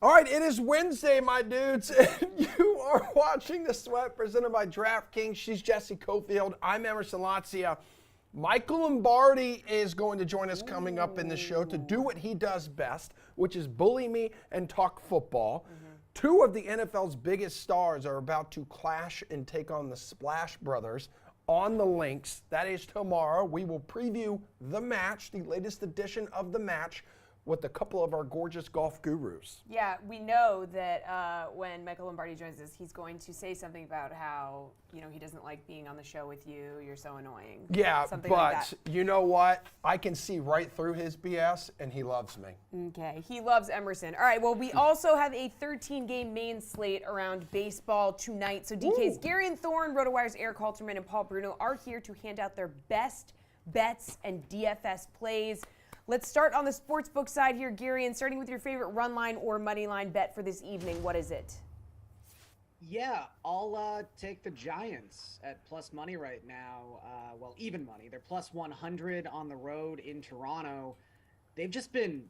All right, it is Wednesday, my dudes, and you are watching The Sweat presented by DraftKings. She's Jesse Cofield. I'm Emerson Lazia. Michael Lombardi is going to join us coming up in the show to do what he does best, which is bully me and talk football. Two of the NFL's biggest stars are about to clash and take on the Splash Brothers on the links. That is tomorrow. We will preview the match, the latest edition of the match, with a couple of our gorgeous golf gurus. Yeah, we know that when Michael Lombardi joins us, he's going to say something about how, he doesn't like being on the show with you. You're so annoying. Yeah, something but like that. You know what? I can see right through his BS, and he loves me. Okay, he loves Emerson. All right, well, we also have a 13-game main slate around baseball tonight. So DK's Gary and Thorne, RotoWire's Eric Halterman, and Paul Bruno are here to hand out their best bets and DFS plays. Let's start on the sportsbook side here, Gary, and starting with your favorite run line or money line bet for this evening. What is it? Yeah, I'll take the Giants at plus money right now. Even money. They're plus 100 on the road in Toronto. They've just been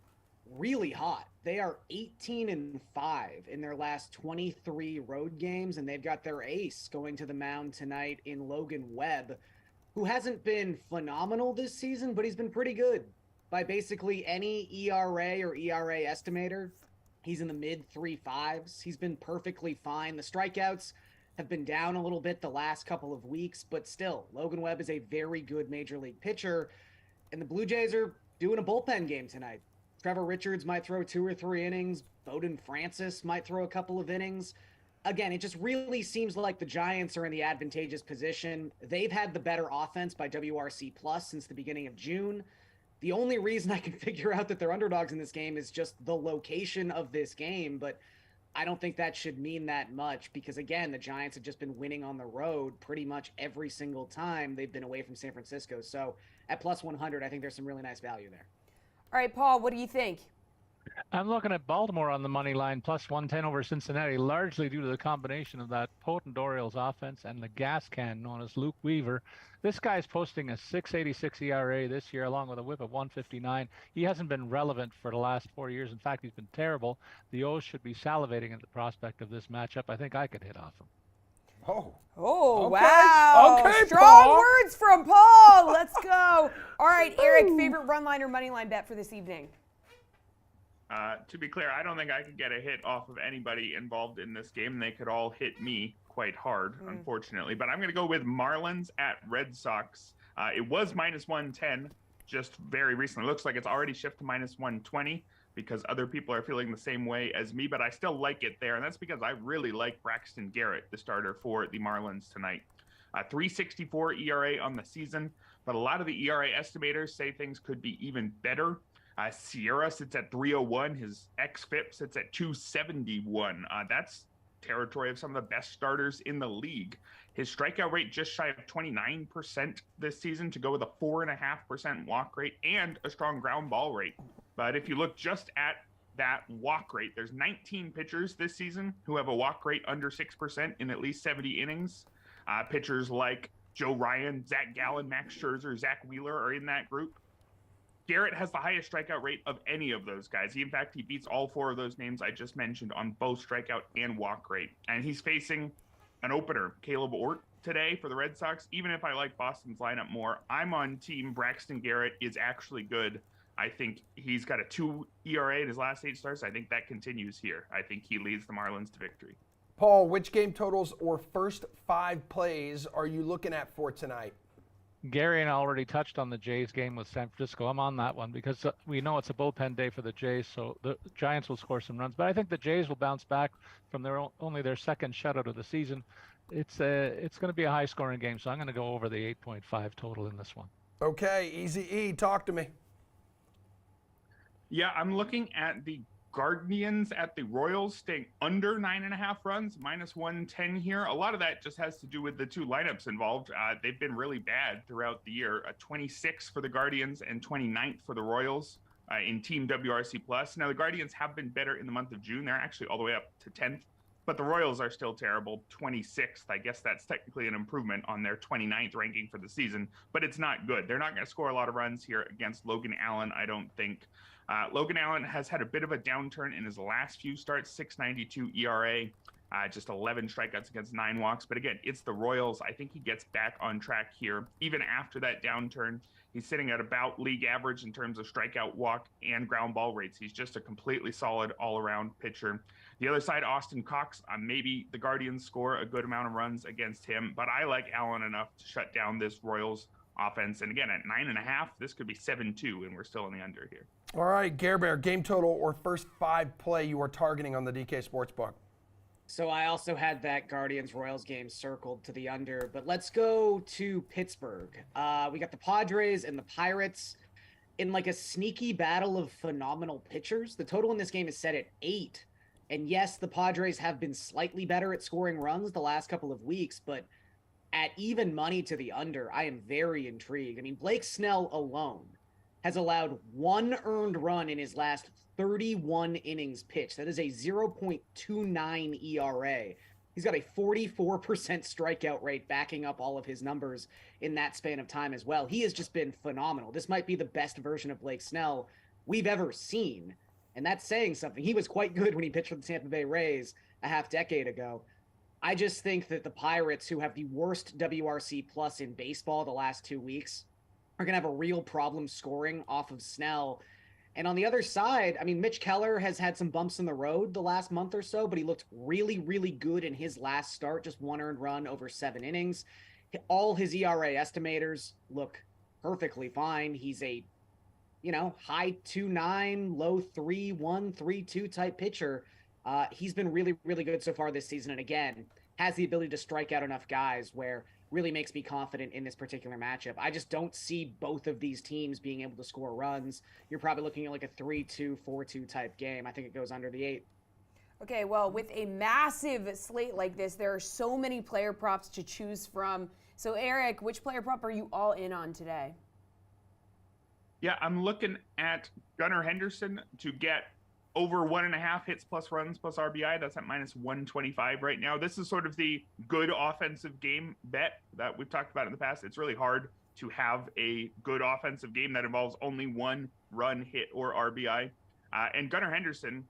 really hot. They are 18-5 in their last 23 road games, and they've got their ace going to the mound tonight in Logan Webb, who hasn't been phenomenal this season, but he's been pretty good. By basically any ERA or ERA estimator, he's in the mid 3.5s. He's been perfectly fine. The strikeouts have been down a little bit the last couple of weeks, but still, Logan Webb is a very good major league pitcher, and the Blue Jays are doing a bullpen game tonight. Trevor Richards might throw 2 or 3 innings. Bowden Francis might throw a couple of innings. Again, it just really seems like the Giants are in the advantageous position. They've had the better offense by WRC plus since the beginning of June. The only reason I can figure out that they're underdogs in this game is just the location of this game, but I don't think that should mean that much because, again, the Giants have just been winning on the road pretty much every single time they've been away from San Francisco. So at plus 100, I think there's some really nice value there. All right, Paul, what do you think? I'm looking at Baltimore on the money line, plus 110 over Cincinnati, largely due to the combination of that potent Orioles offense and the gas can known as Luke Weaver. This guy's posting a 6.86 ERA this year, along with a whip of 159. He hasn't been relevant for the last 4 years. In fact, he's been terrible. The O's should be salivating at the prospect of this matchup. I think I could hit off him. Oh, okay. Wow. Okay, Strong Paul. words from Paul. Let's go. All right, Eric, favorite run line or money line bet for this evening? To be clear, I don't think I could get a hit off of anybody involved in this game. They could all hit me quite hard, unfortunately. But I'm going to go with Marlins at Red Sox. It was minus 110 just very recently. It looks like it's already shifted to minus 120 because other people are feeling the same way as me. But I still like it there, and that's because I really like Braxton Garrett, the starter for the Marlins tonight. 3.64 ERA on the season, but a lot of the ERA estimators say things could be even better. Sierra sits at 301. His xFIP sits at 271. That's territory of some of the best starters in the league. His strikeout rate just shy of 29% this season to go with a 4.5% walk rate and a strong ground ball rate. But if you look just at that walk rate, there's 19 pitchers this season who have a walk rate under 6% in at least 70 innings. Pitchers like Joe Ryan, Zach Gallen, Max Scherzer, Zach Wheeler are in that group. Garrett has the highest strikeout rate of any of those guys. In fact, he beats all 4 of those names I just mentioned on both strikeout and walk rate. And he's facing an opener, Caleb Ort, today for the Red Sox. Even if I like Boston's lineup more, I'm on team Braxton Garrett is actually good. I think he's got a 2 ERA in his last 8 starts. I think that continues here. I think he leads the Marlins to victory. Paul, which game totals or first 5 plays are you looking at for tonight? Gary and I already touched on the Jays game with San Francisco. I'm on that one because we know it's a bullpen day for the Jays, so the Giants will score some runs. But I think the Jays will bounce back from only their second shutout of the season. It's going to be a high-scoring game, so I'm going to go over the 8.5 total in this one. Okay, Easy E, talk to me. Yeah, I'm looking at the Guardians at the Royals staying under 9.5 runs, minus 110 here. A lot of that just has to do with the 2 lineups involved. They've been really bad throughout the year. 26 for the Guardians and 29th for the Royals in Team WRC+. Now, the Guardians have been better in the month of June. They're actually all the way up to 10th but the Royals are still terrible, 26th. I guess that's technically an improvement on their 29th ranking for the season, but it's not good. They're not going to score a lot of runs here against Logan Allen, I don't think. Logan Allen has had a bit of a downturn in his last few starts, 6.92 ERA. Just 11 strikeouts against 9 walks. But again, it's the Royals. I think he gets back on track here. Even after that downturn, he's sitting at about league average in terms of strikeout, walk, and ground ball rates. He's just a completely solid all-around pitcher. The other side, Austin Cox, maybe the Guardians score a good amount of runs against him, but I like Allen enough to shut down this Royals offense. And again, at 9.5, this could be 7-2, and we're still in the under here. All right, Gare Bear, game total or first 5 play you are targeting on the DK Sportsbook. So I also had that Guardians-Royals game circled to the under, but let's go to Pittsburgh. We got the Padres and the Pirates in like a sneaky battle of phenomenal pitchers. The total in this game is set at 8. And yes, the Padres have been slightly better at scoring runs the last couple of weeks, but at even money to the under, I am very intrigued. I mean, Blake Snell alone has allowed 1 earned run in his last 31 innings pitched. That is a 0.29 ERA. He's got a 44% strikeout rate backing up all of his numbers in that span of time as well. He has just been phenomenal. This might be the best version of Blake Snell we've ever seen. And that's saying something. He was quite good when he pitched for the Tampa Bay Rays a half decade ago. I just think that the Pirates, who have the worst WRC plus in baseball the last 2 weeks, are going to have a real problem scoring off of Snell. And on the other side, I mean, Mitch Keller has had some bumps in the road the last month or so, but he looked really, really good in his last start, just 1 earned run over 7 innings. All his ERA estimators look perfectly fine. He's a, high 2.9, low 3.1, 3.2 type pitcher. He's been really, really good so far this season. And again, has the ability to strike out enough guys where really makes me confident in this particular matchup. I just don't see both of these teams being able to score runs. You're probably looking at like a 3-2, 4-2 type game. I think it goes under the 8. Okay, well, with a massive slate like this, there are so many player props to choose from. So, Eric, which player prop are you all in on today? Yeah, I'm looking at Gunnar Henderson to get over 1.5 hits plus runs plus RBI. That's at minus 125 right now. This is sort of the good offensive game bet that we've talked about in the past. It's really hard to have a good offensive game that involves only 1 run, hit, or RBI. And Gunnar Henderson,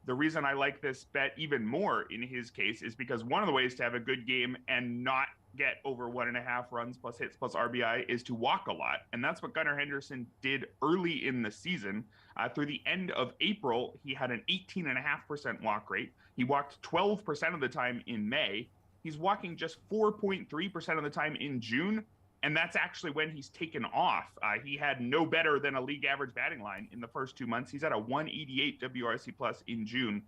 the reason I like this bet even more in his case is because one of the ways to have a good game and not get over 1.5 runs plus hits plus RBI is to walk a lot. And that's what Gunnar Henderson did early in the season. Through the end of April, he had an 18.5% walk rate. He walked 12% of the time in May. He's walking just 4.3% of the time in June. And that's actually when he's taken off. He had no better than a league average batting line in the first 2 months. He's at a 188 WRC plus in June.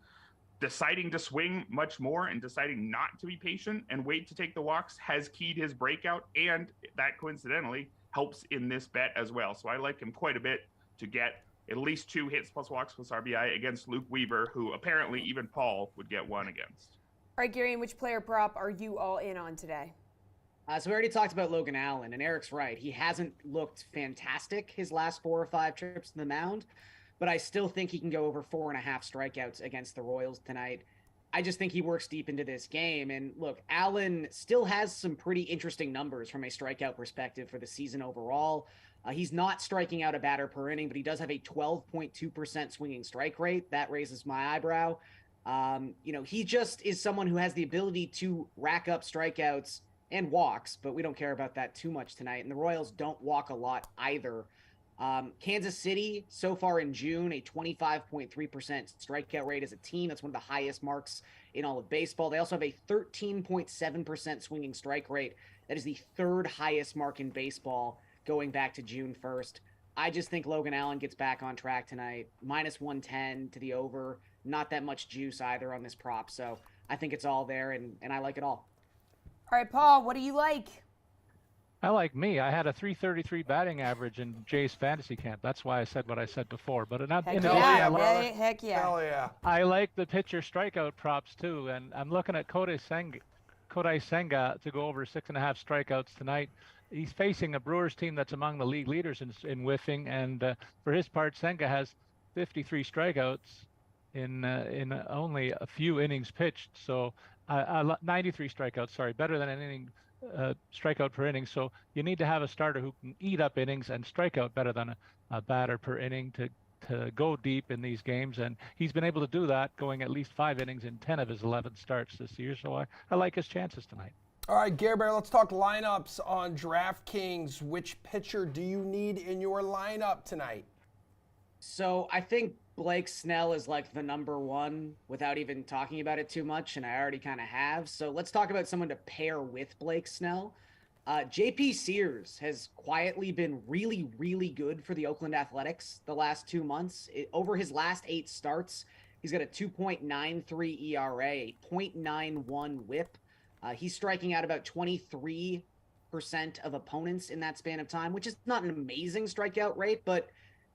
Deciding to swing much more and deciding not to be patient and wait to take the walks has keyed his breakout, and that coincidentally helps in this bet as well. So I like him quite a bit to get at least 2 hits plus walks plus RBI against Luke Weaver, who apparently even Paul would get 1 against. All right, Gary, and which player prop are you all in on today? So we already talked about Logan Allen, and Eric's right. He hasn't looked fantastic his last 4 or 5 trips to the mound, but I still think he can go over 4.5 strikeouts against the Royals tonight. I just think he works deep into this game. And look, Allen still has some pretty interesting numbers from a strikeout perspective for the season overall. He's not striking out a batter per inning, but he does have a 12.2% swinging strike rate. That raises my eyebrow. He just is someone who has the ability to rack up strikeouts and walks, but we don't care about that too much tonight. And the Royals don't walk a lot either. Kansas City, so far in June, a 25.3% strikeout rate as a team. That's one of the highest marks in all of baseball. They also have a 13.7% swinging strike rate. That is the 3rd highest mark in baseball going back to June 1st. I just think Logan Allen gets back on track tonight. Minus 110 to the over. Not that much juice either on this prop. So I think it's all there, and I like it all. All right, Paul, what do you like? I like me. I had a 333 batting average in Jay's fantasy camp. That's why I said what I said before. But Heck in yeah, brother. heck yeah. Hell yeah. I like the pitcher strikeout props too, and I'm looking at Kodai Senga to go over 6.5 strikeouts tonight. He's facing a Brewers team that's among the league leaders in whiffing, and for his part, Senga has 53 strikeouts in only a few innings pitched. So 93 strikeouts, sorry, better than an inning strikeout per inning. So you need to have a starter who can eat up innings and strike out better than a batter per inning to go deep in these games. And he's been able to do that, going at least 5 innings in 10 of his 11 starts this year. So I like his chances tonight. All right, Gare Bear, let's talk lineups on DraftKings. Which pitcher do you need in your lineup tonight? So I think Blake Snell is like the number one without even talking about it too much, and I already kind of have. So let's talk about someone to pair with Blake Snell. JP Sears has quietly been really, really good for the Oakland Athletics the last 2 months. Over his last 8 starts, he's got a 2.93 ERA, 0.91 whip. He's striking out about 23% of opponents in that span of time, which is not an amazing strikeout rate, but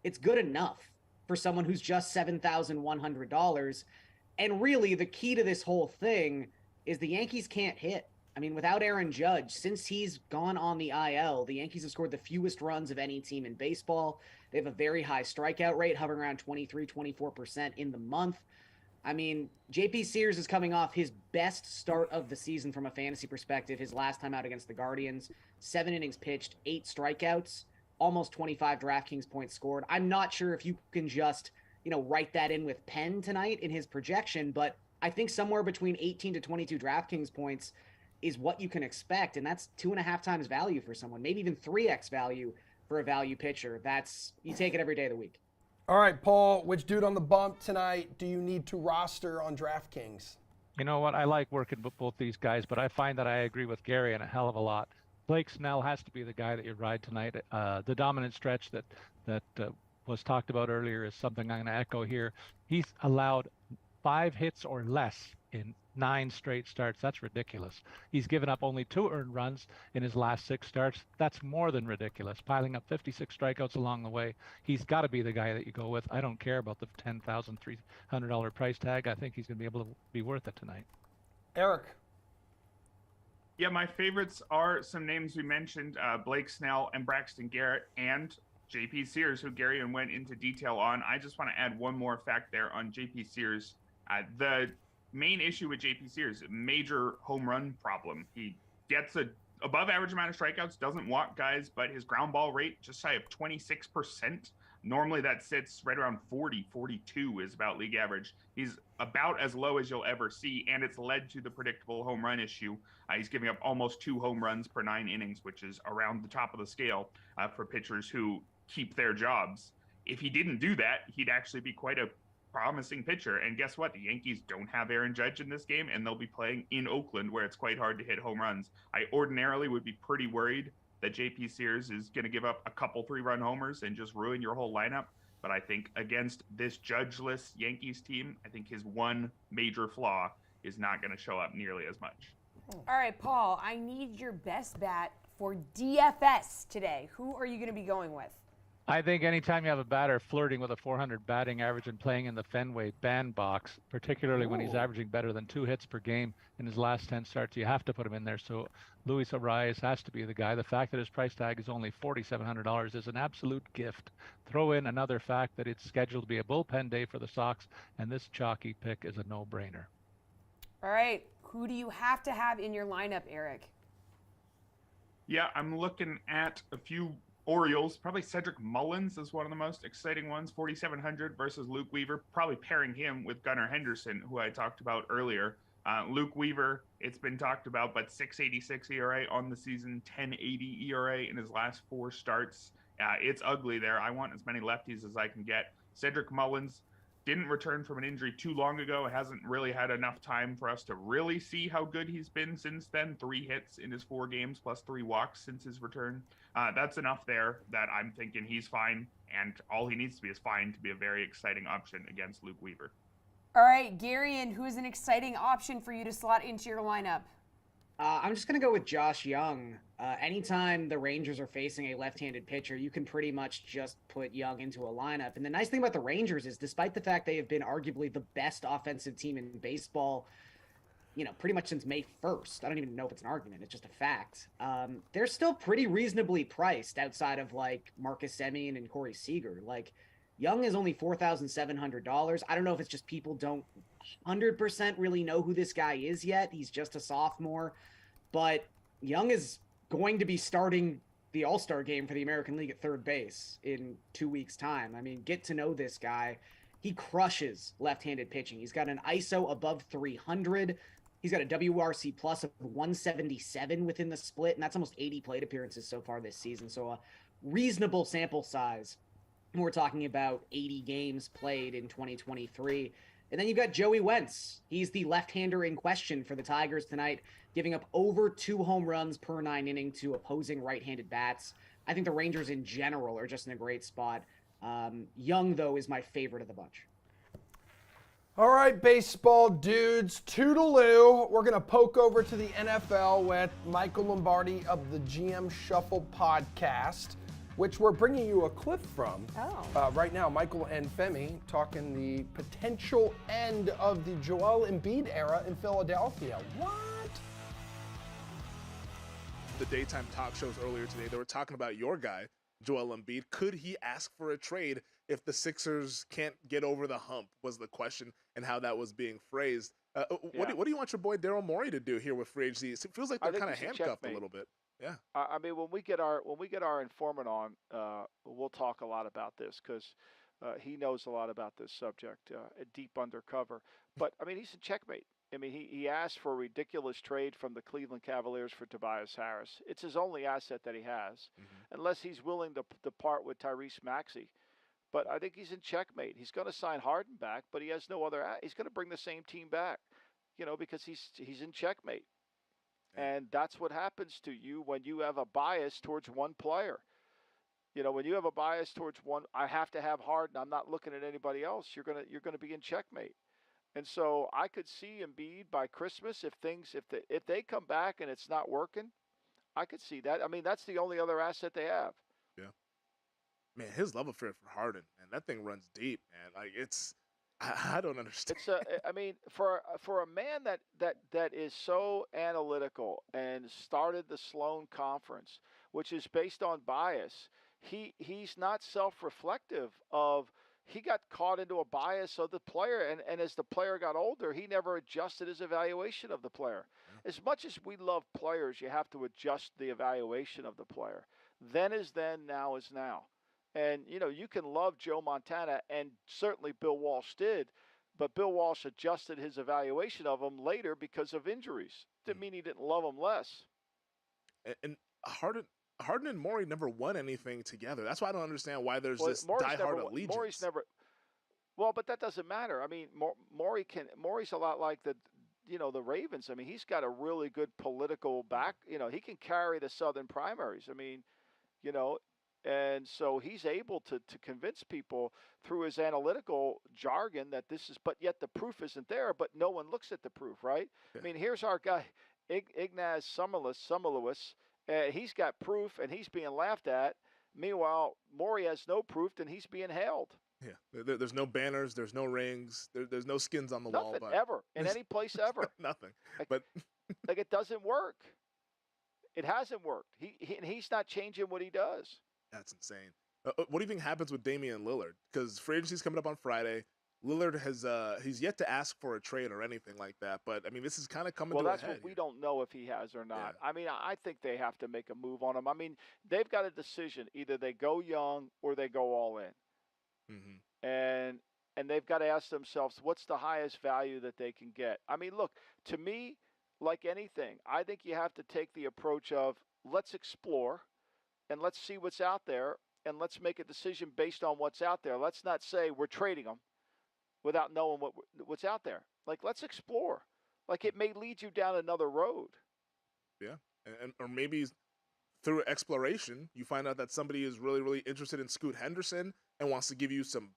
it's good enough for someone who's just $7,100. And really, the key to this whole thing is the Yankees can't hit. I mean, without Aaron Judge, since he's gone on the IL, the Yankees have scored the fewest runs of any team in baseball. They have a very high strikeout rate, hovering around 23-24% in the month. I mean, JP Sears is coming off his best start of the season from a fantasy perspective. His last time out against the Guardians, 7 innings pitched, 8 strikeouts, almost 25 DraftKings points scored. I'm not sure if you can just, write that in with pen tonight in his projection, but I think somewhere between 18 to 22 DraftKings points is what you can expect, and that's 2.5 times value for someone, maybe even 3x value for a value pitcher. You take it every day of the week. All right, Paul, which dude on the bump tonight do you need to roster on DraftKings? You know what? I like working with both these guys, but I find that I agree with Gary in a hell of a lot. Blake Snell has to be the guy that you ride tonight. The dominant stretch that was talked about earlier is something I'm going to echo here. He's allowed 5 hits or less in 9 straight starts. That's ridiculous. He's given up only 2 earned runs in his last 6 starts. That's more than ridiculous. Piling up 56 strikeouts along the way. He's got to be the guy that you go with. I don't care about the $10,300 price tag. I think he's going to be able to be worth it tonight. Eric. Yeah, my favorites are some names we mentioned, Blake Snell and Braxton Garrett and JP Sears, who Gary went into detail on. I just want to add one more fact there on JP Sears. The main issue with JP Sears, major home run problem. He gets a above average amount of strikeouts, doesn't walk guys, but his ground ball rate just shy of 26%. Normally that sits right around 42 is about league average. He's about as low as you'll ever see, and it's led to the predictable home run issue. He's giving up almost 2 home runs per 9 innings, which is around the top of the scale for pitchers who keep their jobs. If he didn't do that, he'd actually be quite a promising pitcher. And guess what? The Yankees don't have Aaron Judge in this game, and they'll be playing in Oakland, where it's quite hard to hit home runs. I ordinarily would be pretty worried that JP Sears is going to give up a couple 3-run homers and just ruin your whole lineup. But I think against this Judge-less Yankees team, I think his one major flaw is not going to show up nearly as much. All right, Paul, I need your best bat for DFS today. Who are you going to be going with? I think anytime you have a batter flirting with a 400 batting average and playing in the Fenway bandbox, particularly when he's averaging better than 2 hits per game in his last 10 starts, you have to put him in there. So Luis Arias has to be the guy. The fact that his price tag is only $4,700 is an absolute gift. Throw in another fact that it's scheduled to be a bullpen day for the Sox, and this chalky pick is a no-brainer. All right, who do you have to have in your lineup, Eric? Yeah, I'm looking at a few Orioles. Probably Cedric Mullins is one of the most exciting ones. 4,700 versus Luke Weaver. Probably pairing him with Gunnar Henderson, who I talked about earlier. Luke Weaver, it's been talked about, but 6.86 ERA on the season, 10.80 ERA in his last 4 starts. It's ugly there. I want as many lefties as I can get. Cedric Mullins didn't return from an injury too long ago. Hasn't really had enough time for us to really see how good he's been since then. 3 hits in his 4 games plus 3 walks since his return. That's enough there that I'm thinking he's fine, and all he needs to be is fine to be a very exciting option against Luke Weaver. All right, Garion, who is an exciting option for you to slot into your lineup? I'm just going to go with Josh Young. Anytime the Rangers are facing a left-handed pitcher, you can pretty much just put Young into a lineup. And the nice thing about the Rangers is, despite the fact they have been arguably the best offensive team in baseball, pretty much since May 1st, I don't even know if it's an argument, it's just a fact, they're still pretty reasonably priced outside of, like, Marcus Semien and Corey Seager. Like, Young is only $4,700. I don't know if it's just people don't 100% really know who this guy is yet. He's just a sophomore, but Young is going to be starting the All-Star game for the American League at third base in 2 weeks' time. I mean, get to know this guy. He crushes left-handed pitching. He's got an ISO above 300. He's got a WRC plus of 177 within the split, and that's almost 80 plate appearances so far this season. So a reasonable sample size. We're talking about 80 games played in 2023. And then you've got Joey Wentz. He's the left-hander in question for the Tigers tonight, giving up over 2 home runs per 9 inning to opposing right-handed bats. I think the Rangers in general are just in a great spot. Young, though, is my favorite of the bunch. All right, baseball dudes, toodaloo. We're going to poke over to the NFL with Michael Lombardi of the GM Shuffle podcast, which we're bringing you a clip from. Right now, Michael and Femi talking the potential end of the Joel Embiid era in Philadelphia. What? The daytime talk shows earlier today, they were talking about your guy, Joel Embiid. Could he ask for a trade if the Sixers can't get over the hump, was the question, and how that was being phrased. What do you want your boy Daryl Morey to do here with free agency? It feels like they're kind of handcuffed a little bit. Yeah. I mean, when we get our informant on, we'll talk a lot about this because he knows a lot about this subject, deep undercover. But I mean, he's in checkmate. I mean, he asked for a ridiculous trade from the Cleveland Cavaliers for Tobias Harris. It's his only asset that he has, unless he's willing to part with Tyrese Maxey. But I think he's in checkmate. He's going to sign Harden back, but he has no other. He's going to bring the same team back, because he's in checkmate. And that's what happens to you when you have a bias towards one player. When you have a bias towards one, I have to have Harden. I'm not looking at anybody else. You're gonna be in checkmate. And so I could see Embiid by Christmas if they come back and it's not working, I could see that. I mean, that's the only other asset they have. Yeah. Man, his love affair for Harden, man, that thing runs deep, man. Like I don't understand. I mean, for a man that is so analytical and started the Sloan Conference, which is based on bias, he's not self-reflective of. He got caught into a bias of the player, and as the player got older, he never adjusted his evaluation of the player. Yeah. As much as we love players, you have to adjust the evaluation of the player. Then is then, now is now. And, you can love Joe Montana, and certainly Bill Walsh did, but Bill Walsh adjusted his evaluation of him later because of injuries. Didn't mean he didn't love him less. And Harden and Morey never won anything together. That's why I don't understand why there's this diehard allegiance. Morey's never. Well, but that doesn't matter. I mean, Morey's a lot like the Ravens. I mean, he's got a really good political back. He can carry the Southern primaries. I mean, and so he's able to convince people through his analytical jargon that this is. But yet the proof isn't there. But no one looks at the proof, right? Yeah. I mean, here's our guy, Ignaz Summerlewis. He's got proof, and he's being laughed at. Meanwhile, Morey has no proof, and he's being hailed. Yeah, there's no banners, there's no rings, there's no skins on the wall. Nothing ever, in any place ever. Nothing. But it doesn't work. It hasn't worked. He's not changing what he does. That's insane. What do you think happens with Damian Lillard? Because free agency's coming up on Friday. Lillard has he's yet to ask for a trade or anything like that, but I mean this is kind of coming to a head. Well, that's what we don't know if he has or not. Yeah. I mean, I think they have to make a move on him. I mean, they've got a decision: either they go young or they go all in. And they've got to ask themselves, what's the highest value that they can get? I mean, look, to me, like anything, I think you have to take the approach of let's explore and let's see what's out there, and let's make a decision based on what's out there. Let's not say we're trading them without knowing what's out there. Like, let's explore. Like, it may lead you down another road. Yeah, or maybe through exploration, you find out that somebody is really, really interested in Scoot Henderson and wants to give you some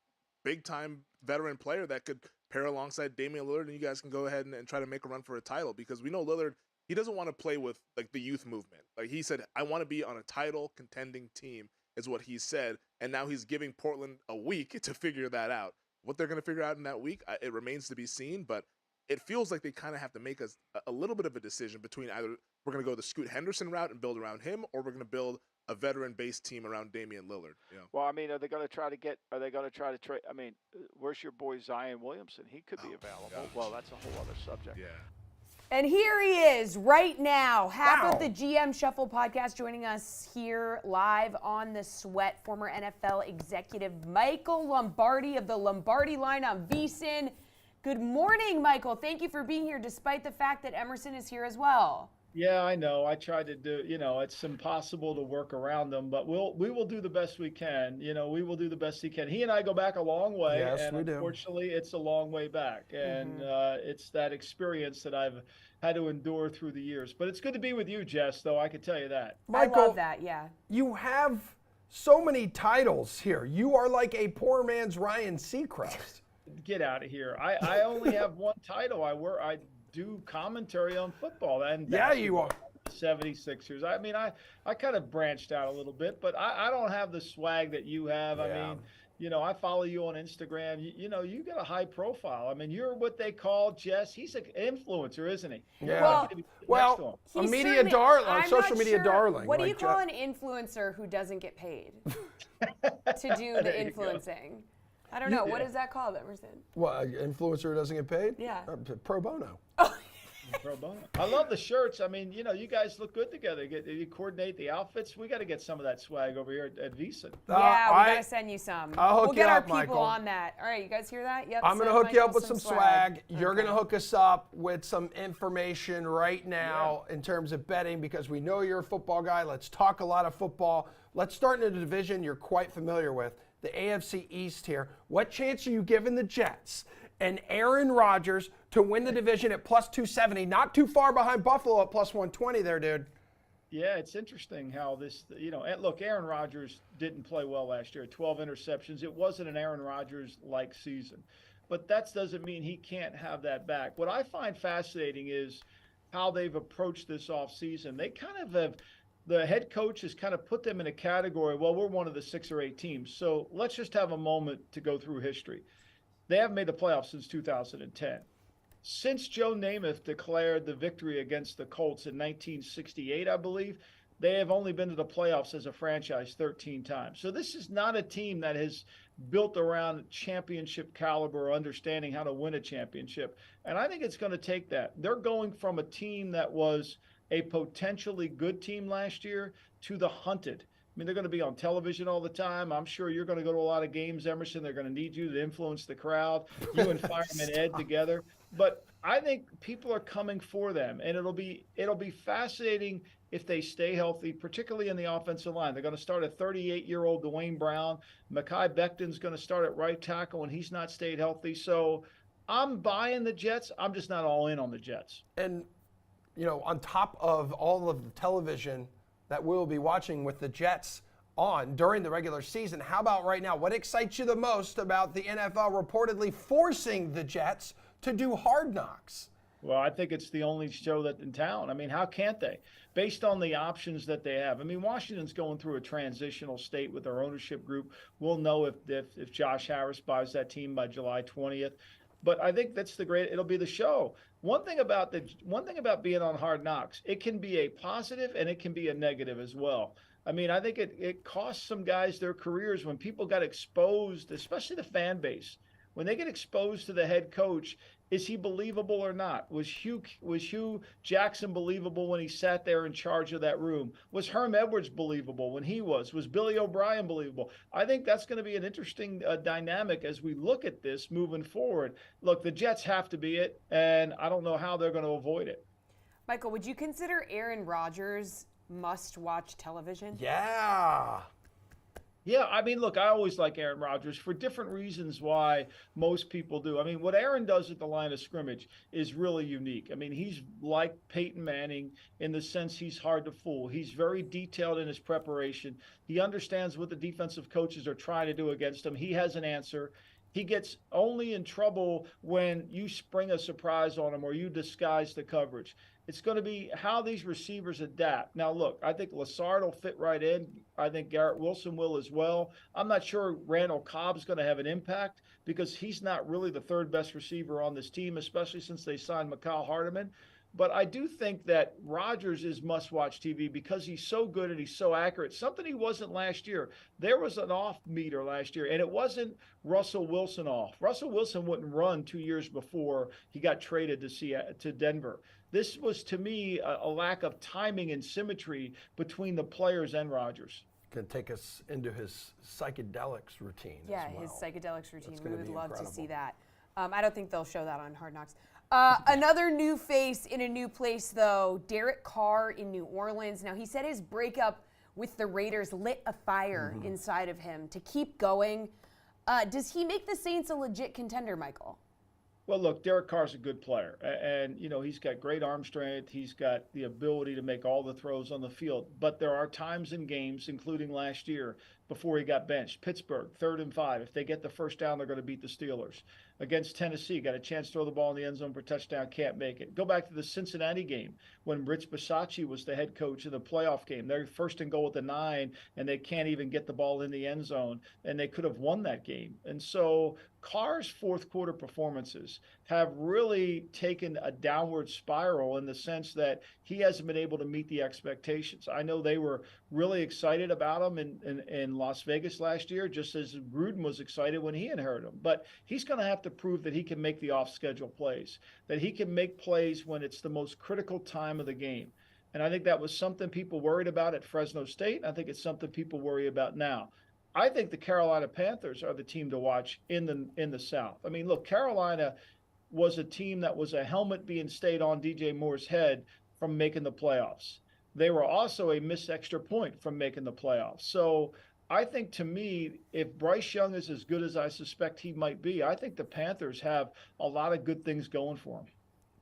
big-time veteran player that could pair alongside Damian Lillard, and you guys can go ahead and try to make a run for a title, because we know Lillard, he doesn't want to play with, like, the youth movement. Like, he said, I want to be on a title-contending team, is what he said, and now he's giving Portland a week to figure that out. What they're going to figure out in that week, it remains to be seen, but it feels like they kind of have to make a little bit of a decision between either we're going to go the Scoot Henderson route and build around him, or we're going to build a veteran-based team around Damian Lillard. You know? Well, I mean, are they going to try to trade? I mean, where's your boy Zion Williamson? He could be available. gosh. Well, that's a whole other subject. Yeah. And here he is right now, half Wow. of the GM Shuffle podcast, joining us here live on the Sweat, former NFL executive Michael Lombardi of the Lombardi line on VSiN. Good morning, Michael. Thank you for being here, despite the fact that Emerson is here as well. Yeah, I know. I tried to do, it's impossible to work around them, but we will do the best we can. We will do the best he can. He and I go back a long way, Yes, and we do. unfortunately, it's a long way back. And it's that experience that I've had to endure through the years. But it's good to be with you, Jess, though, I can tell you that. Michael, I love that, yeah. you have so many titles here. You are like a poor man's Ryan Seacrest. Get out of here. I only have one title. I do commentary on football. And Yeah, you are. 76ers. I mean, I kind of branched out a little bit, but I don't have the swag that you have. Yeah. I mean, I follow you on Instagram. You got a high profile. I mean, you're what they call, Jess, he's an influencer, isn't he? Yeah. Well- Next to Well, him. a He's media certainly- darling, I'm social not media sure. darling. What do you like, call an influencer who doesn't get paid to do the There you go. influencing? I don't know. What is that called, Emerson? What, an influencer who doesn't get paid? Yeah. Pro bono. Pro bono. I love the shirts. I mean, you guys look good together. You coordinate the outfits. We got to get some of that swag over here at VSiN. Yeah, we I- gotta send you some. I'll hook we'll you get up, our people Michael. on that. All right, you guys hear that? Yep. I'm going to send hook you up Michael with some swag. You're Okay. going to hook us up with some information right now in terms of betting because we know you're a football guy. Let's talk a lot of football. Let's start in a division you're quite familiar with, the AFC East here. What chance are you giving the Jets and Aaron Rodgers to win the division at plus 270? Not too far behind Buffalo at plus 120 there, dude. Yeah, it's interesting how this, and look, Aaron Rodgers didn't play well last year, 12 interceptions. It wasn't an Aaron Rodgers-like season. But that doesn't mean he can't have that back. What I find fascinating is how they've approached this offseason. They kind of have, the head coach has kind of put them in a category, well, we're one of the 6 or 8 teams. So let's just have a moment to go through history. They haven't made the playoffs since 2010. Since Joe Namath declared the victory against the Colts in 1968, I believe, they have only been to the playoffs as a franchise 13 times. So this is not a team that has built around championship caliber or understanding how to win a championship. And I think it's going to take that. They're going from a team that was a potentially good team last year to the hunted. I mean, they're going to be on television all the time. I'm sure you're going to go to a lot of games, Emerson. They're going to need you to influence the crowd, you and Fireman Ed together. But I think people are coming for them, and it'll be fascinating if they stay healthy, particularly in the offensive line. They're going to start a 38-year-old Dwayne Brown. Mekhi Becton's going to start at right tackle, and he's not stayed healthy. So I'm buying the Jets. I'm just not all in on the Jets. And, on top of all of the television that we'll be watching with the Jets on during the regular season, how about right now? What excites you the most about the NFL reportedly forcing the Jets to do Hard Knocks? Well, I think it's the only show that in town. I mean, how can't they? Based on the options that they have. I mean, Washington's going through a transitional state with their ownership group. We'll know if Josh Harris buys that team by July 20th. But I think that's it'll be the show. One thing about being on Hard Knocks, it can be a positive and it can be a negative as well. I mean, I think it costs some guys their careers when people got exposed, especially the fan base. When they get exposed to the head coach, is he believable or not? Was Hugh Jackson believable when he sat there in charge of that room? Was Herm Edwards believable when he was? Was Billy O'Brien believable? I think that's going to be an interesting dynamic as we look at this moving forward. Look, the Jets have to be it, and I don't know how they're going to avoid it. Michael, would you consider Aaron Rodgers must-watch television? Yeah. Yeah, I mean, look, I always like Aaron Rodgers for different reasons why most people do. I mean, what Aaron does at the line of scrimmage is really unique. I mean, he's like Peyton Manning in the sense he's hard to fool. He's very detailed in his preparation. He understands what the defensive coaches are trying to do against him. He has an answer. He gets only in trouble when you spring a surprise on him or you disguise the coverage. It's going to be how these receivers adapt. Now, look, I think Lassard will fit right in. I think Garrett Wilson will as well. I'm not sure Randall Cobb's going to have an impact because he's not really the third best receiver on this team, especially since they signed Mekhi Hardeman. But I do think that Rodgers is must-watch TV because he's so good and he's so accurate. Something he wasn't last year. There was an off meter last year, and it wasn't Russell Wilson off. Russell Wilson wouldn't run 2 years before he got traded to Denver. This was, to me, a lack of timing and symmetry between the players and Rodgers. Can take us into his psychedelics routine. Yeah, as well. his psychedelics routine. That's We gonna would be love incredible. to see that. I don't think they'll show that on Hard Knocks. Another new face in a new place, though, Derek Carr in New Orleans. Now, he said his breakup with the Raiders lit a fire inside of him to keep going. Does he make the Saints a legit contender, Michael? Well, look, Derek Carr's a good player, and he's got great arm strength. He's got the ability to make all the throws on the field. But there are times in games, including last year, before he got benched. Pittsburgh, 3rd and 5. If they get the first down, they're going to beat the Steelers. Against Tennessee, got a chance to throw the ball in the end zone for a touchdown, can't make it. Go back to the Cincinnati game when Rich Bisaccia was the head coach in the playoff game. They're 1st and goal at the 9, and they can't even get the ball in the end zone, and they could have won that game. And so Carr's fourth quarter performances have really taken a downward spiral in the sense that he hasn't been able to meet the expectations. I know they were really excited about him in Las Vegas last year, just as Gruden was excited when he inherited him. But he's going to have to prove that he can make the off-schedule plays, that he can make plays when it's the most critical time of the game. And I think that was something people worried about at Fresno State. I think it's something people worry about now. I think the Carolina Panthers are the team to watch in the South. I mean, look, Carolina was a team that was a helmet being stayed on DJ Moore's head from making the playoffs. They were also a missed extra point from making the playoffs. So I think, to me, if Bryce Young is as good as I suspect he might be, I think the Panthers have a lot of good things going for them.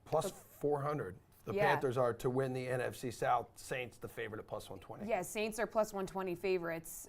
Plus 400. The Yeah. Panthers are to win the NFC South. Saints the favorite at plus 120. Yeah, Saints are plus 120 favorites.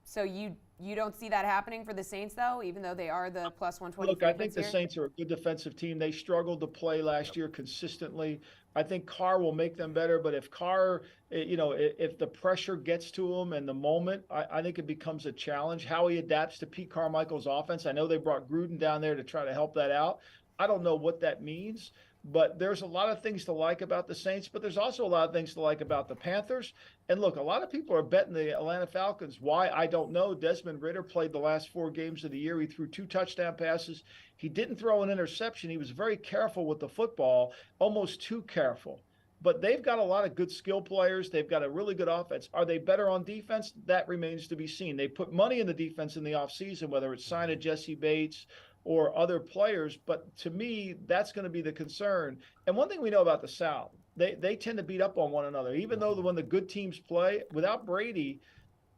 So you don't see that happening for the Saints, though, even though they are the plus 120 Look, I think favorites the here? Saints are a good defensive team. They struggled to play last year consistently. I think Carr will make them better, but if Carr, if the pressure gets to him and the moment, I think it becomes a challenge. How he adapts to Pete Carmichael's offense. I know they brought Gruden down there to try to help that out. I don't know what that means, but there's a lot of things to like about the Saints, but there's also a lot of things to like about the Panthers. And look, a lot of people are betting the Atlanta Falcons. Why? I don't know. Desmond Ridder played the last 4 games of the year. He threw 2 touchdown passes. He didn't throw an interception. He was very careful with the football, almost too careful. But they've got a lot of good skill players. They've got a really good offense. Are they better on defense? That remains to be seen. They put money in the defense in the offseason, whether it's signing Jesse Bates or other players. But to me, that's going to be the concern. And one thing we know about the South, they tend to beat up on one another. Even though when the good teams play, without Brady,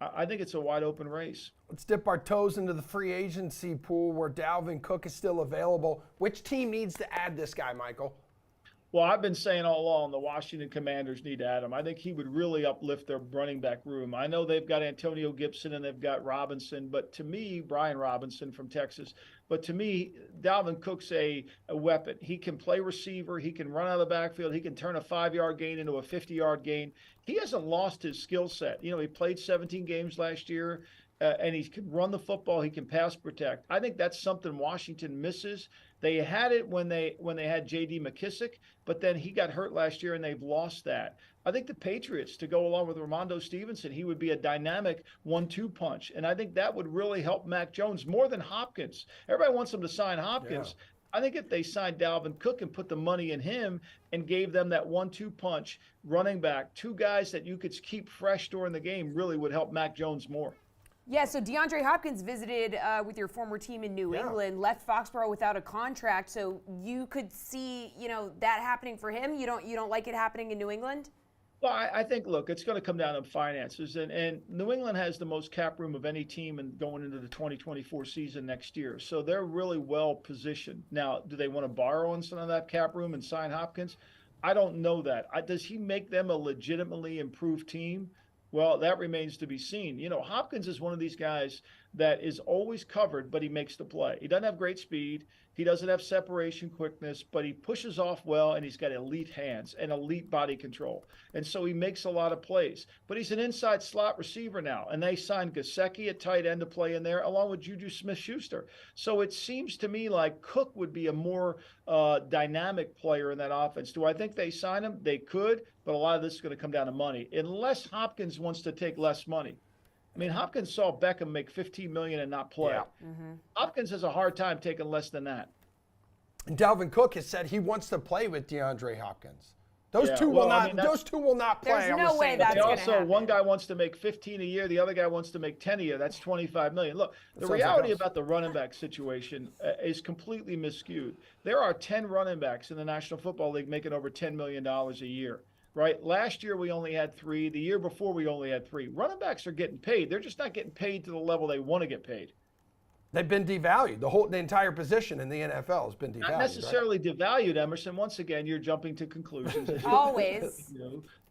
I think it's a wide open race. Let's dip our toes into the free agency pool where Dalvin Cook is still available. Which team needs to add this guy, Michael? Well, I've been saying all along the Washington Commanders need to add him. I think he would really uplift their running back room. I know they've got Antonio Gibson and they've got Robinson, but to me, Brian Robinson from Texas, but to me, Dalvin Cook's a weapon. He can play receiver. He can run out of the backfield. He can turn a 5-yard gain into a 50-yard gain. He hasn't lost his skill set. He played 17 games last year. And he can run the football. He can pass protect. I think that's something Washington misses. They had it when they had J.D. McKissick, but then he got hurt last year, and they've lost that. I think the Patriots, to go along with Ramondo Stevenson, he would be a dynamic 1-2 punch, and I think that would really help Mac Jones more than Hopkins. Everybody wants him to sign Hopkins. Yeah. I think if they signed Dalvin Cook and put the money in him and gave them that 1-2 punch, running back, 2 guys that you could keep fresh during the game, really would help Mac Jones more. Yeah, so DeAndre Hopkins visited with your former team in New England, left Foxborough without a contract. So you could see, that happening for him. You don't like it happening in New England? Well, I think, look, it's going to come down to finances. And New England has the most cap room of any team going into the 2024 season next year. So they're really well positioned. Now, do they want to borrow on some of that cap room and sign Hopkins? I don't know that. Does he make them a legitimately improved team? Well, that remains to be seen. Hopkins is one of these guys that is always covered, but he makes the play. He doesn't have great speed. He doesn't have separation quickness, but he pushes off well, and he's got elite hands and elite body control. And so he makes a lot of plays. But he's an inside slot receiver now, and they signed Gesicki at tight end to play in there, along with Juju Smith-Schuster. So it seems to me like Cook would be a more dynamic player in that offense. Do I think they sign him? They could, but a lot of this is going to come down to money, unless Hopkins wants to take less money. I mean, Hopkins saw Beckham make $15 million and not play. Yeah. Hopkins has a hard time taking less than that. And Dalvin Cook has said he wants to play with DeAndre Hopkins. Those Yeah, two well, will I not. mean, Those two will not play. There's I'm no just way saying. that's They gonna also, happen. one guy wants to make 15 a year, the other guy wants to make 10 a year. That's 25 million. Look, the sounds like reality us. about the running back situation is completely miscued. There are 10 running backs in the National Football League making over $10 million a year. Right? Last year we only had 3. The year before we only had 3. Running backs are getting paid. They're just not getting paid to the level they want to get paid. They've been devalued. The entire position in the NFL has been devalued. Not necessarily devalued, Emerson. Once again, you're jumping to conclusions. as you Always.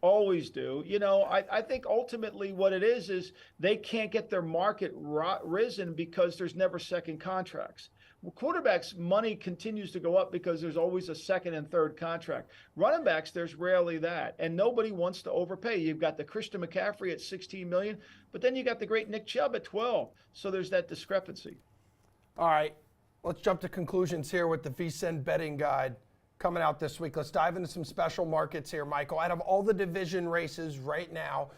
always do. You know, I think ultimately what it is they can't get their market risen because there's never second contracts. Well, quarterbacks' money continues to go up because there's always a second and third contract. Running backs, there's rarely that, and nobody wants to overpay. You've got the Christian McCaffrey at $16 million, but then you got the great Nick Chubb at 12. So there's that discrepancy. All right, let's jump to conclusions here with the VSiN betting guide coming out this week. Let's dive into some special markets here, Michael. Out of all the division races right now,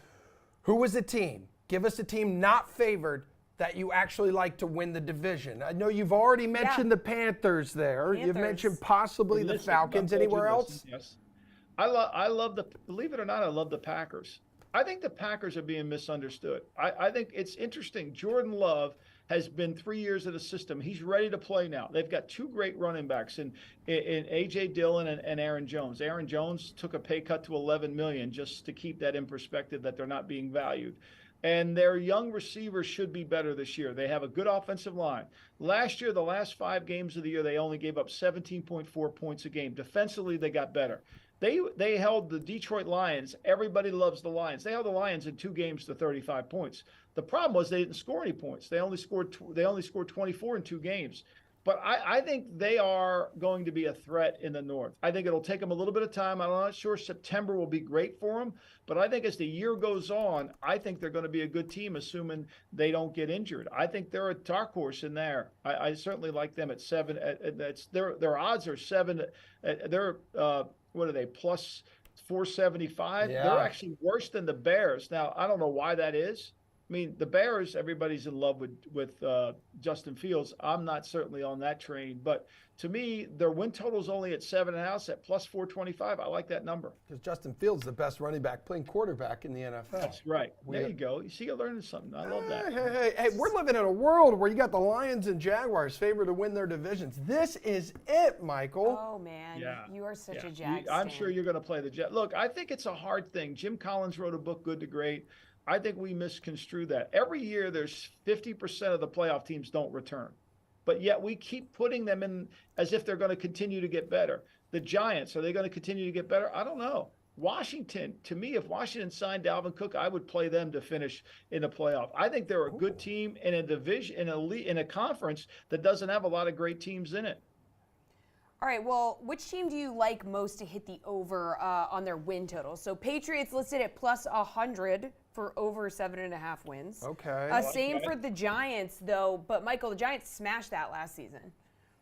who was the team? Give us a team not favored that you actually like to win the division. I know you've already mentioned the Panthers there. You've mentioned possibly the Falcons. Anywhere else? Yes. I love believe it or not, I love the Packers. I think the Packers are being misunderstood. I think it's interesting. Jordan Love has been 3 years in the system. He's ready to play now. They've got 2 great running backs in A.J. Dillon and Aaron Jones. Aaron Jones took a pay cut to $11 million just to keep that in perspective that they're not being valued. And their young receivers should be better this year. They have a good offensive line. Last year, the last 5 games of the year, they only gave up 17.4 points a game. Defensively, they got better. They held the Detroit Lions. Everybody loves the Lions. They held the Lions in 2 games to 35 points. The problem was they didn't score any points. They only scored 24 in 2 games. But I think they are going to be a threat in the North. I think it'll take them a little bit of time. I'm not sure September will be great for them. But I think as the year goes on, I think they're going to be a good team, assuming they don't get injured. I think they're a dark horse in there. I certainly like them at 7. Their odds are 7. They're what are they, plus 475? Yeah. They're actually worse than the Bears. Now, I don't know why that is. I mean, the Bears, everybody's in love with Justin Fields. I'm not certainly on that train. But to me, their win total is only at 7.5 at plus 425. I like that number. Because Justin Fields is the best running back playing quarterback in the NFL. That's right. There you go. You see, you're learning something. I love that. Hey, we're living in a world where you got the Lions and Jaguars favored to win their divisions. This is it, Michael. Oh, man. Yeah. You are such a You- Jags I'm stan. sure you're going to play the Jet. Look, I think it's a hard thing. Jim Collins wrote a book, Good to Great. I think we misconstrue that. Every year, there's 50% of the playoff teams don't return. But yet we keep putting them in as if they're going to continue to get better. The Giants, are they going to continue to get better? I don't know. Washington, to me, if Washington signed Dalvin Cook, I would play them to finish in the playoff. I think they're a good team in a division, in a conference that doesn't have a lot of great teams in it. All right, well, which team do you like most to hit the over on their win total? So Patriots listed at plus 100 for over 7.5 wins. Okay. Same for the Giants, though. But, Michael, the Giants smashed that last season.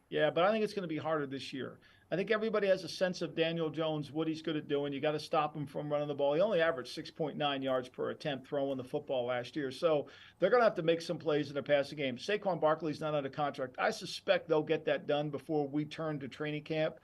Yeah, but I think it's going to be harder this year. I think everybody has a sense of Daniel Jones, what he's good at doing. You got to stop him from running the ball. He only averaged 6.9 yards per attempt throwing the football last year. So they're going to have to make some plays in the passing game. Saquon Barkley's not under contract. I suspect they'll get that done before we turn to training camp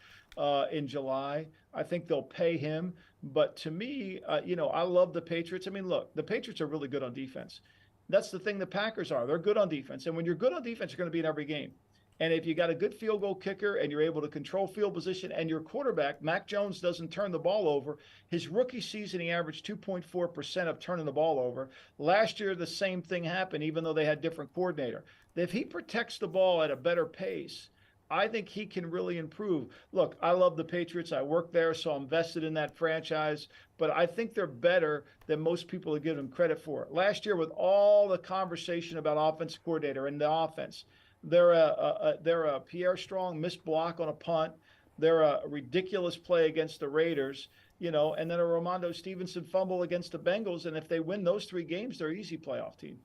in July. I think they'll pay him. But to me, I love the Patriots. I mean, look, the Patriots are really good on defense. That's the thing the Packers are. They're good on defense. And when you're good on defense, you're going to be in every game. And if you got a good field goal kicker and you're able to control field position and your quarterback, Mac Jones, doesn't turn the ball over, his rookie season, he averaged 2.4% of turning the ball over. Last year, the same thing happened, even though they had different coordinator. If he protects the ball at a better pace, I think he can really improve. Look, I love the Patriots. I work there, so I'm vested in that franchise. But I think they're better than most people give them credit for. Last year, with all the conversation about offensive coordinator and the offense, they're a Pierre Strong missed block on a punt. They're a ridiculous play against the Raiders, and then a Ramondo Stevenson fumble against the Bengals. And if they win those 3 games, they're an easy playoff team.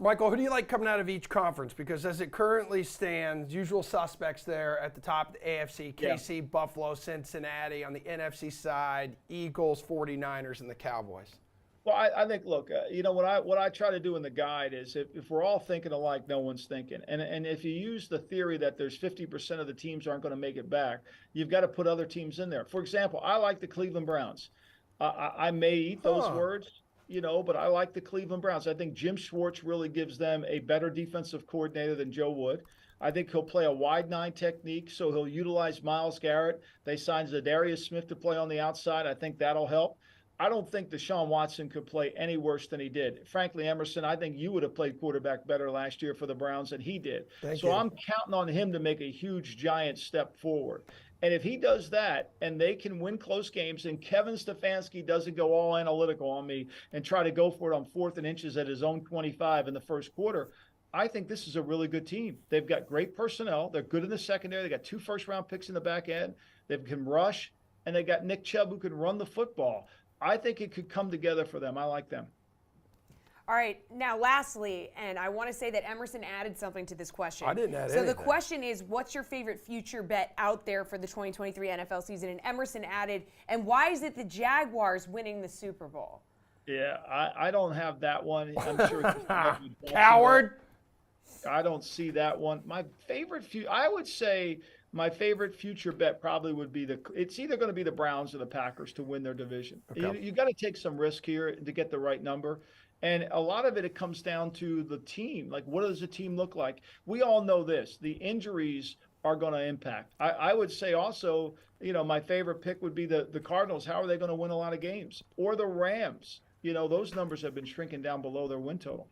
Michael, who do you like coming out of each conference? Because as it currently stands, usual suspects there at the top of the AFC, KC, Buffalo, Cincinnati. On the NFC side, Eagles, 49ers, and the Cowboys. Well, I think, look, what I try to do in the guide is if we're all thinking alike, no one's thinking. And if you use the theory that there's 50% of the teams aren't going to make it back, you've got to put other teams in there. For example, I like the Cleveland Browns. I may eat those words. But I like the Cleveland Browns. I think Jim Schwartz really gives them a better defensive coordinator than Joe Wood. I think he'll play a wide 9 technique, so he'll utilize Myles Garrett. They signed Zadarius Smith to play on the outside. I think that'll help. I don't think Deshaun Watson could play any worse than he did. Frankly, Emerson, I think you would have played quarterback better last year for the Browns than he did. Thank you. I'm counting on him to make a huge, giant step forward. And if he does that and they can win close games and Kevin Stefanski doesn't go all analytical on me and try to go for it on 4th and inches at his own 25 in the first quarter, I think this is a really good team. They've got great personnel. They're good in the secondary. They got 2 first-round picks in the back end. They can rush, and they got Nick Chubb who can run the football. I think it could come together for them. I like them. All right, now lastly, and I want to say that Emerson added something to this question. I didn't add So anything. the question is, what's your favorite future bet out there for the 2023 NFL season? And Emerson added, and why is it the Jaguars winning the Super Bowl? Yeah, I don't have that one. I'm sure. Coward. I don't see that one. I would say my favorite future bet probably would be it's either going to be the Browns or the Packers to win their division. Okay. You got to take some risk here to get the right number. And a lot of it comes down to the team. Like, what does the team look like? We all know this. The injuries are going to impact. I would say also, my favorite pick would be the Cardinals. How are they going to win a lot of games? Or the Rams. Those numbers have been shrinking down below their win total.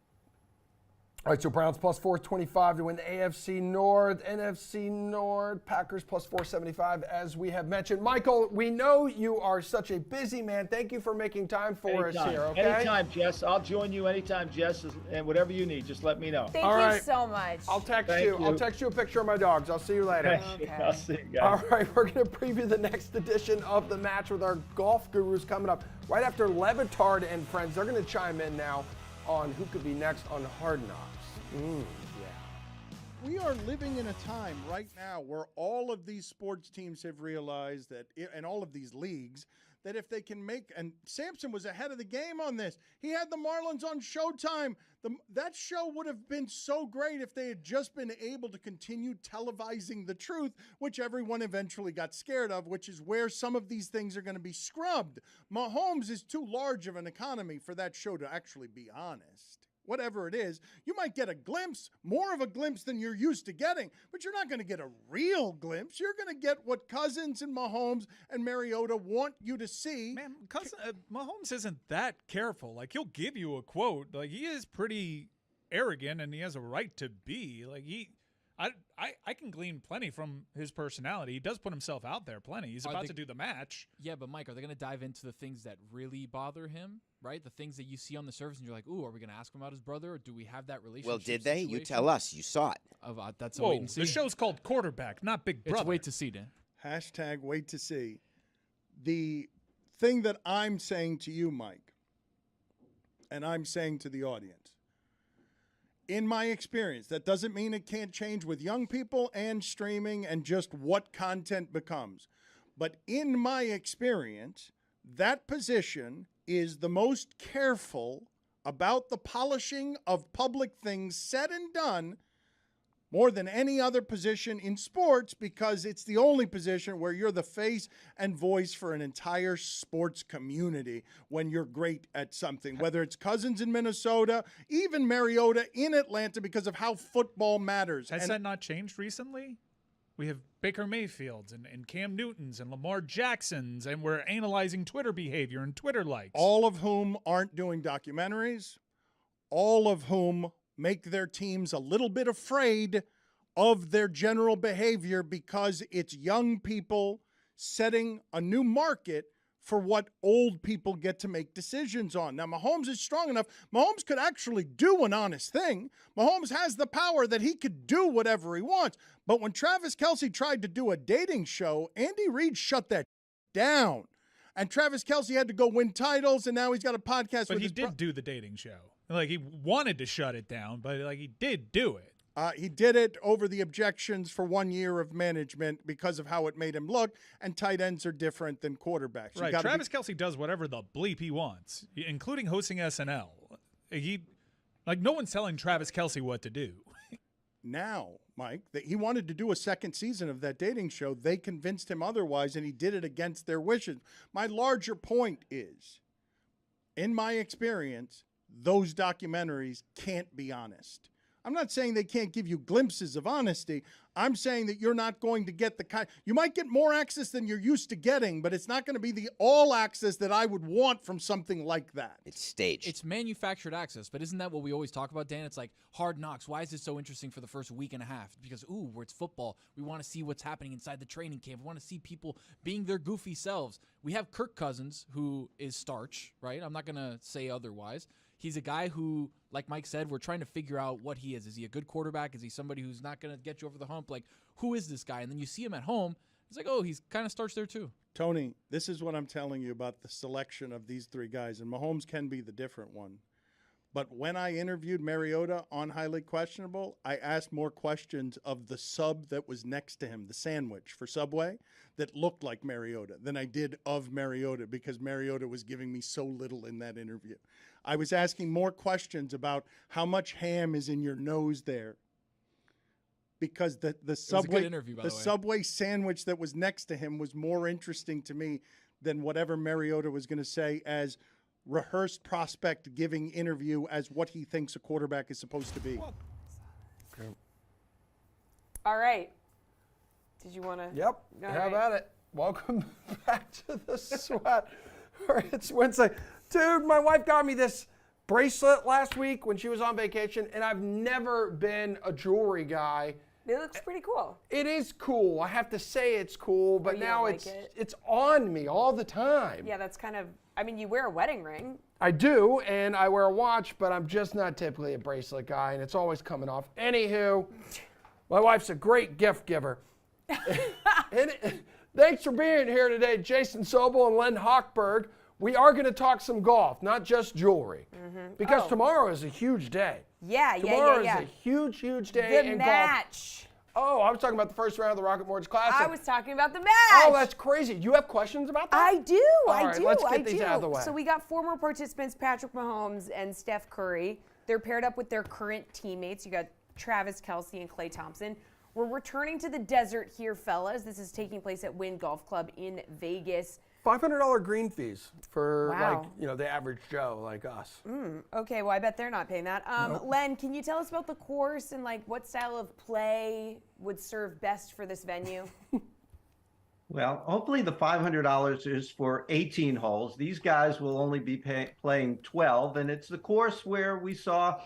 All right, so Browns plus 425 to win the AFC North, NFC North, Packers plus 475, as we have mentioned. Michael, we know you are such a busy man. Thank you for making time for us here, okay? Anytime, Jess. I'll join you anytime, Jess, and whatever you need, just let me know. Thank All you right. so much. I'll text Thank you. you. I'll text you a picture of my dogs. I'll see you later. Okay. I'll see you guys. All right, we're going to preview the next edition of The Match with our golf gurus coming up right after Levitard and friends. They're going to chime in now on who could be next on Hard Knocks. We are living in a time right now where all of these sports teams have realized that, and all of these leagues, that if they can make, and Sampson was ahead of the game on this. He had the Marlins on Showtime. That show would have been so great if they had just been able to continue televising the truth, which everyone eventually got scared of, which is where some of these things are going to be scrubbed. Mahomes is too large of an economy for that show to actually be honest. Whatever it is, you might get a glimpse, more of a glimpse than you're used to getting, but you're not going to get a real glimpse. You're going to get what Cousins and Mahomes and Mariota want you to see. Man, Mahomes isn't that careful. Like, he'll give you a quote. Like, he is pretty arrogant, and he has a right to be. Like, I can glean plenty from his personality. He does put himself out there plenty. He's about to do the match. Yeah, but Mike, are they going to dive into the things that really bother him, right? The things that you see on the surface and you're like, ooh, are we going to ask him about his brother, or do we have that relationship? Well, did they? You situation? tell us. You saw it. That's a Whoa, wait and see. the show's called Quarterback, not Big Brother. It's wait to see, Dan. Hashtag wait to see. The thing that I'm saying to you, Mike, and I'm saying to the audience, in my experience, that doesn't mean it can't change with young people and streaming and just what content becomes. But in my experience, that position is the most careful about the polishing of public things said and done more than any other position in sports, because it's the only position where you're the face and voice for an entire sports community when you're great at something, whether it's Cousins in Minnesota, even Mariota in Atlanta, because of how football matters. Has that not changed recently? We have Baker Mayfields and Cam Newtons and Lamar Jacksons, and we're analyzing Twitter behavior and Twitter likes. All of whom aren't doing documentaries, all of whom make their teams a little bit afraid of their general behavior because it's young people setting a new market for what old people get to make decisions on. Now, Mahomes is strong enough. Mahomes could actually do an honest thing. Mahomes has the power that he could do whatever he wants. But when Travis Kelce tried to do a dating show, Andy Reid shut that down. And Travis Kelce had to go win titles, and now he's got a podcast. But he did do the dating show. Like, he wanted to shut it down, but like he did do it. He did it over the objections for 1 year of management because of how it made him look, and tight ends are different than quarterbacks. Right, Travis Kelce does whatever the bleep he wants, including hosting SNL. No one's telling Travis Kelce what to do. Now, Mike, that he wanted to do a second season of that dating show. They convinced him otherwise, and he did it against their wishes. My larger point is, in my experience, those documentaries can't be honest. I'm not saying they can't give you glimpses of honesty. I'm saying that you're not going to get the kind. You might get more access than you're used to getting, but it's not going to be the all access that I would want from something like that. It's staged. It's manufactured access, but isn't that what we always talk about, Dan? It's like Hard Knocks. Why is this so interesting for the first week and a half? Because, it's football. We want to see what's happening inside the training camp. We want to see people being their goofy selves. We have Kirk Cousins, who is starch, right? I'm not going to say otherwise. He's a guy who, like Mike said, we're trying to figure out what he is. Is he a good quarterback? Is he somebody who's not going to get you over the hump? Like, who is this guy? And then you see him at home. It's like, he's kind of starch there too. Tony, this is what I'm telling you about the selection of these three guys, and Mahomes can be the different one. But when I interviewed Mariota on Highly Questionable, I asked more questions of the sub that was next to him, the sandwich for Subway, that looked like Mariota than I did of Mariota, because Mariota was giving me so little in that interview. I was asking more questions about how much ham is in your nose there, because the Subway interview, by the way. Subway sandwich that was next to him was more interesting to me than whatever Mariota was going to say as rehearsed prospect giving interview as what he thinks a quarterback is supposed to be. Okay. All right. Did you want to? Yep. How about it? Welcome back to the sweat. All right, it's Wednesday. Dude, my wife got me this bracelet last week when she was on vacation, and I've never been a jewelry guy. It looks pretty cool. It is cool. I have to say it's cool, but you now don't like it's on me all the time. Yeah, that's kind of, you wear a wedding ring. I do, and I wear a watch, but I'm just not typically a bracelet guy, and it's always coming off. Anywho, my wife's a great gift giver. Thanks for being here today, Jason Sobel and Len Hochberg. We are going to talk some golf, not just jewelry, because tomorrow is a huge day. Yeah. Tomorrow is a huge, huge day in match. golf. Oh, I was talking about the first round of the Rocket Mortgage Classic. I was talking about the match. Oh, that's crazy. You have questions about that? I do. All right, let's get these out of the way. So we got former participants, Patrick Mahomes and Steph Curry. They're paired up with their current teammates. You got Travis Kelce and Klay Thompson. We're returning to the desert here, fellas. This is taking place at Wynn Golf Club in Vegas. $500 green fees for Wow. the average Joe like us. Okay, well, I bet they're not paying that. Len, can you tell us about the course and what style of play would serve best for this venue? Well, hopefully the $500 is for 18 holes. These guys will only be playing 12, and it's the course where we saw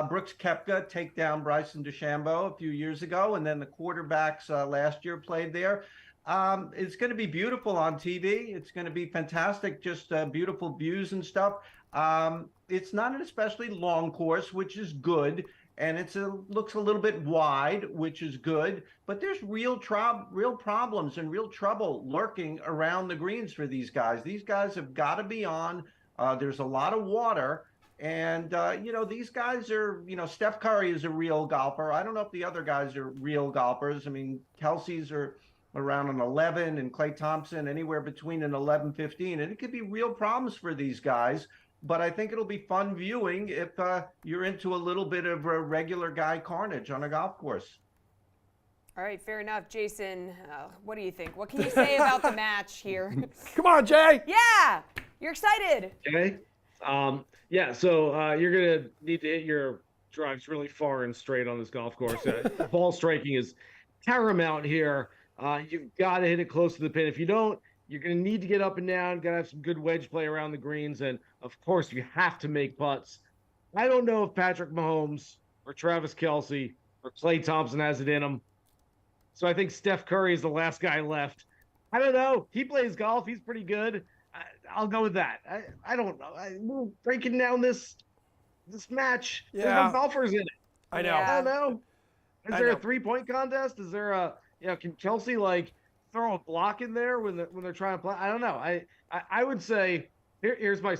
Brooks Koepka take down Bryson DeChambeau a few years ago, and then the quarterbacks last year played there. It's going to be beautiful on TV. It's going to be fantastic, just beautiful views and stuff. It's not an especially long course, which is good, and looks a little bit wide, which is good. But there's real problems and real trouble lurking around the greens for these guys. These guys have got to be on. There's a lot of water. And, these guys are, Steph Curry is a real golfer. I don't know if the other guys are real golfers. I mean, Kelsey's are around an 11 and Klay Thompson anywhere between an 11, 15. And it could be real problems for these guys. But I think it'll be fun viewing if you're into a little bit of a regular guy carnage on a golf course. All right, fair enough. Jason, what do you think? What can you say about the match here? Come on, Jay. Yeah, you're excited. Okay. So you're going to need to hit your drives really far and straight on this golf course. Ball striking is paramount here. You've got to hit it close to the pin. If you don't, you're going to need to get up and down, got to have some good wedge play around the greens, and, of course, you have to make putts. I don't know if Patrick Mahomes or Travis Kelce or Klay Thompson has it in him. So I think Steph Curry is the last guy left. I don't know. He plays golf. He's pretty good. I'll go with that. I don't know. We're breaking down this match. There's no golfers in it. I know. I don't know. Is I there know. a 3-point contest? Is there a can Kelsey like throw a block in there when they're trying to play? I don't know. I would say here's my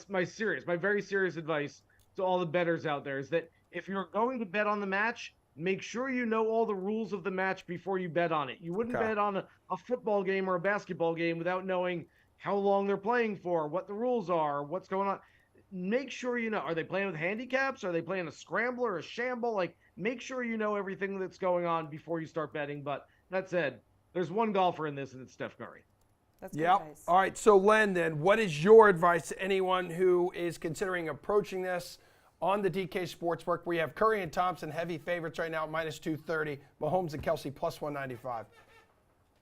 very serious advice to all the bettors out there is that if you're going to bet on the match, make sure you know all the rules of the match before you bet on it. You wouldn't bet on a football game or a basketball game without knowing how long they're playing for, what the rules are, what's going on. Make sure you know. Are they playing with handicaps? Are they playing a scrambler, a shamble? Like, make sure you know everything that's going on before you start betting. But that said, there's one golfer in this, and it's Steph Curry. That's good advice. All right, so Len, then, what is your advice to anyone who is considering approaching this on the DK Sportsbook? We have Curry and Thompson heavy favorites right now at -230. Mahomes and Kelsey +195.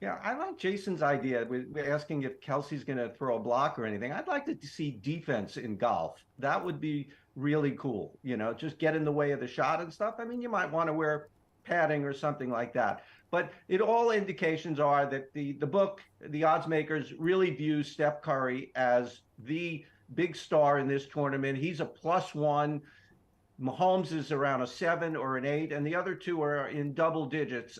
Yeah, I like Jason's idea. We're asking if Kelsey's going to throw a block or anything. I'd like to see defense in golf. That would be really cool. Just get in the way of the shot and stuff. I mean, you might want to wear padding or something like that. But all indications are that the odds makers really view Steph Curry as the big star in this tournament. He's a +1. Mahomes is around a 7 or an 8, and the other two are in double digits.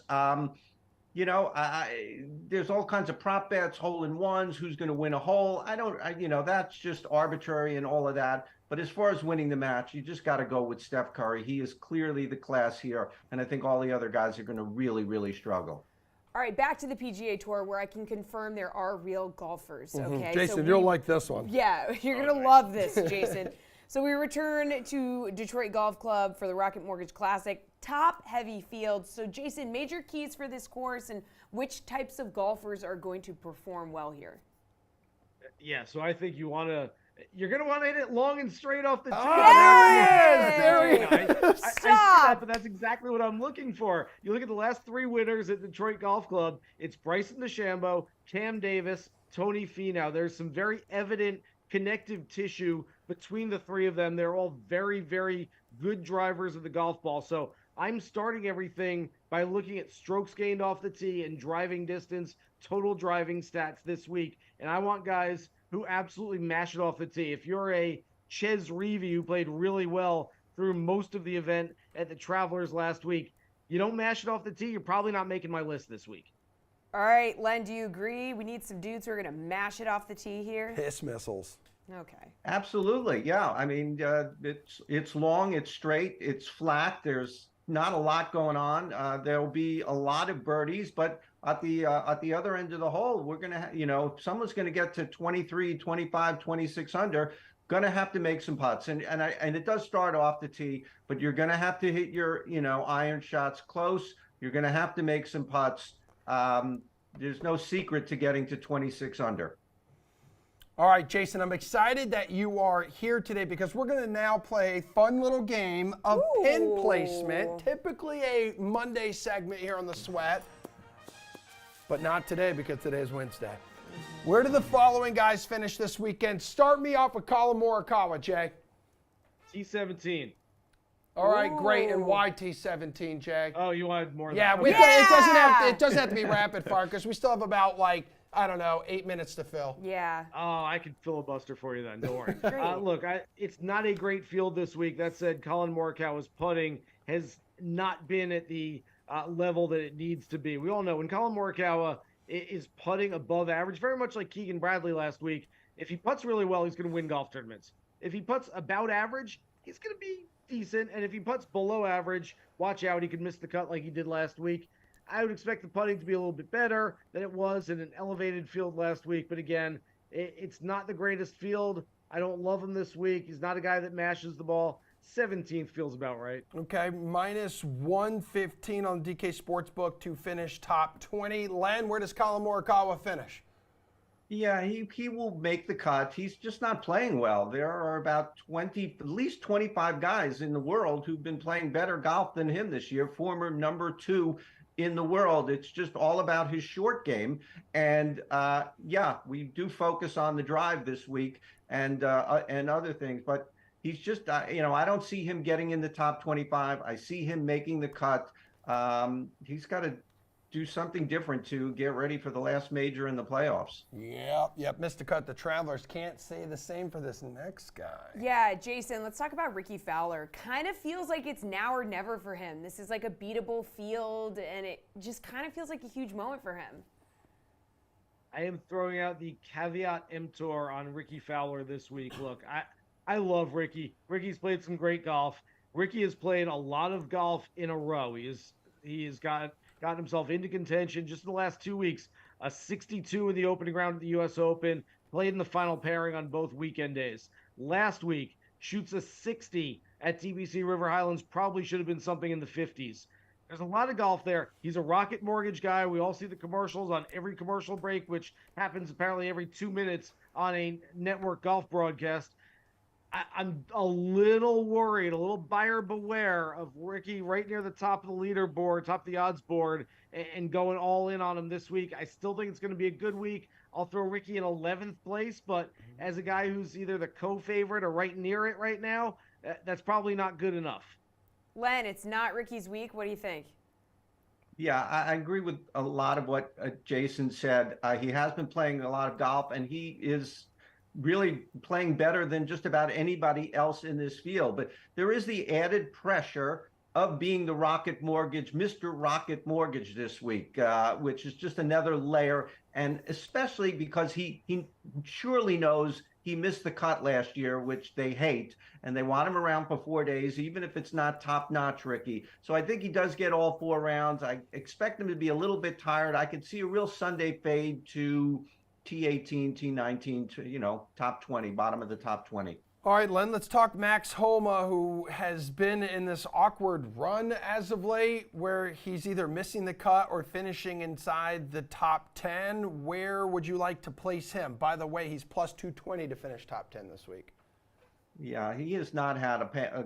There's all kinds of prop bets, hole-in-ones, who's going to win a hole. That's just arbitrary and all of that. But as far as winning the match, you just got to go with Steph Curry. He is clearly the class here, and I think all the other guys are going to really, really struggle. All right, back to the PGA Tour, where I can confirm there are real golfers. Okay, Jason, you'll like this one. Yeah, you're gonna love this, Jason. So we return to Detroit Golf Club for the Rocket Mortgage Classic. Top heavy field. So Jason, major keys for this course and which types of golfers are going to perform well here? Yeah, so I think you're going to want to hit it long and straight off the tee. There he is. I see that, but that's exactly what I'm looking for. You look at the last 3 winners at Detroit Golf Club. It's Bryson DeChambeau, Cam Davis, Tony Finau. There's some very evident connective tissue between the 3 of them. They're all very, very good drivers of the golf ball. So I'm starting everything by looking at strokes gained off the tee and driving distance, total driving stats this week. And I want guys who absolutely mash it off the tee. If you're a Ches Reavie who played really well through most of the event at the Travelers last week, you don't mash it off the tee, you're probably not making my list this week. All right, Len, do you agree? We need some dudes who are going to mash it off the tee here. Hiss missiles. Okay. Absolutely, yeah. I mean, it's long, it's straight, it's flat. There's not a lot going on. There'll be a lot of birdies, but at the other end of the hole, we're gonna, if someone's gonna get to 23, 25, 26 under, gonna have to make some putts, and it does start off the tee, but you're gonna have to hit your iron shots close. You're gonna have to make some putts. There's no secret to getting to 26 under. All right, Jason, I'm excited that you are here today because we're going to now play a fun little game of pin placement. Typically a Monday segment here on The Sweat, but not today because today is Wednesday. Where do the following guys finish this weekend? Start me off with Colin Morikawa, Jay. T17. All right, great. And why T17, Jay? Oh, you wanted more than that? Yeah, it doesn't have to be rapid fire because we still have about 8 minutes to fill. Yeah. Oh, I could filibuster for you then. Don't worry. Look, it's not a great field this week. That said, Colin Morikawa's putting has not been at the level that it needs to be. We all know when Colin Morikawa is putting above average, very much like Keegan Bradley last week, if he puts really well, he's going to win golf tournaments. If he puts about average, he's going to be decent. And if he puts below average, watch out. He could miss the cut like he did last week. I would expect the putting to be a little bit better than it was in an elevated field last week. But again, it's not the greatest field. I don't love him this week. He's not a guy that mashes the ball. 17th feels about right. Okay, -115 on the DK Sportsbook to finish top 20. Len, where does Colin Morikawa finish? Yeah, he will make the cut. He's just not playing well. There are about at least 25 guys in the world who've been playing better golf than him this year, former number 2 in the world. It's just all about his short game. And we do focus on the drive this week and other things, but he's just, I don't see him getting in the top 25. I see him making the cut. He's got to do something different to get ready for the last major in the playoffs. Yep. Missed the cut. The Travelers can't say the same for this next guy. Yeah, Jason, let's talk about Ricky Fowler. Kind of feels like it's now or never for him. This is like a beatable field, and it just kind of feels like a huge moment for him. I am throwing out the caveat emptor on Ricky Fowler this week. Look, I love Ricky. Ricky's played some great golf. Ricky has played a lot of golf in a row. He has gotten himself into contention just in the last 2 weeks. A 62 in the opening round of the U.S. Open, played in the final pairing on both weekend days. Last week, shoots a 60 at TPC River Highlands, probably should have been something in the 50s. There's a lot of golf there. He's a Rocket Mortgage guy. We all see the commercials on every commercial break, which happens apparently every 2 minutes on a network golf broadcast. I'm a little worried, a little buyer beware of Ricky right near the top of the leaderboard, top of the odds board, and going all in on him this week. I still think it's going to be a good week. I'll throw Ricky in 11th place, but as a guy who's either the co-favorite or right near it right now, that's probably not good enough. Len, it's not Ricky's week. What do you think? Yeah, I agree with a lot of what Jason said. He has been playing a lot of golf, and he is really playing better than just about anybody else in this field. But there is the added pressure of being the Rocket Mortgage, Mr. Rocket Mortgage this week, which is just another layer. And especially because he surely knows he missed the cut last year, which they hate, and they want him around for 4 days, even if it's not top-notch, Ricky. So I think he does get all 4 rounds. I expect him to be a little bit tired. I could see a real Sunday fade to T18, T19, to, top 20, bottom of the top 20. All right, Len, let's talk Max Homa, who has been in this awkward run as of late where he's either missing the cut or finishing inside the top 10. Where would you like to place him? By the way, he's plus 220 to finish top 10 this week. Yeah, he has not had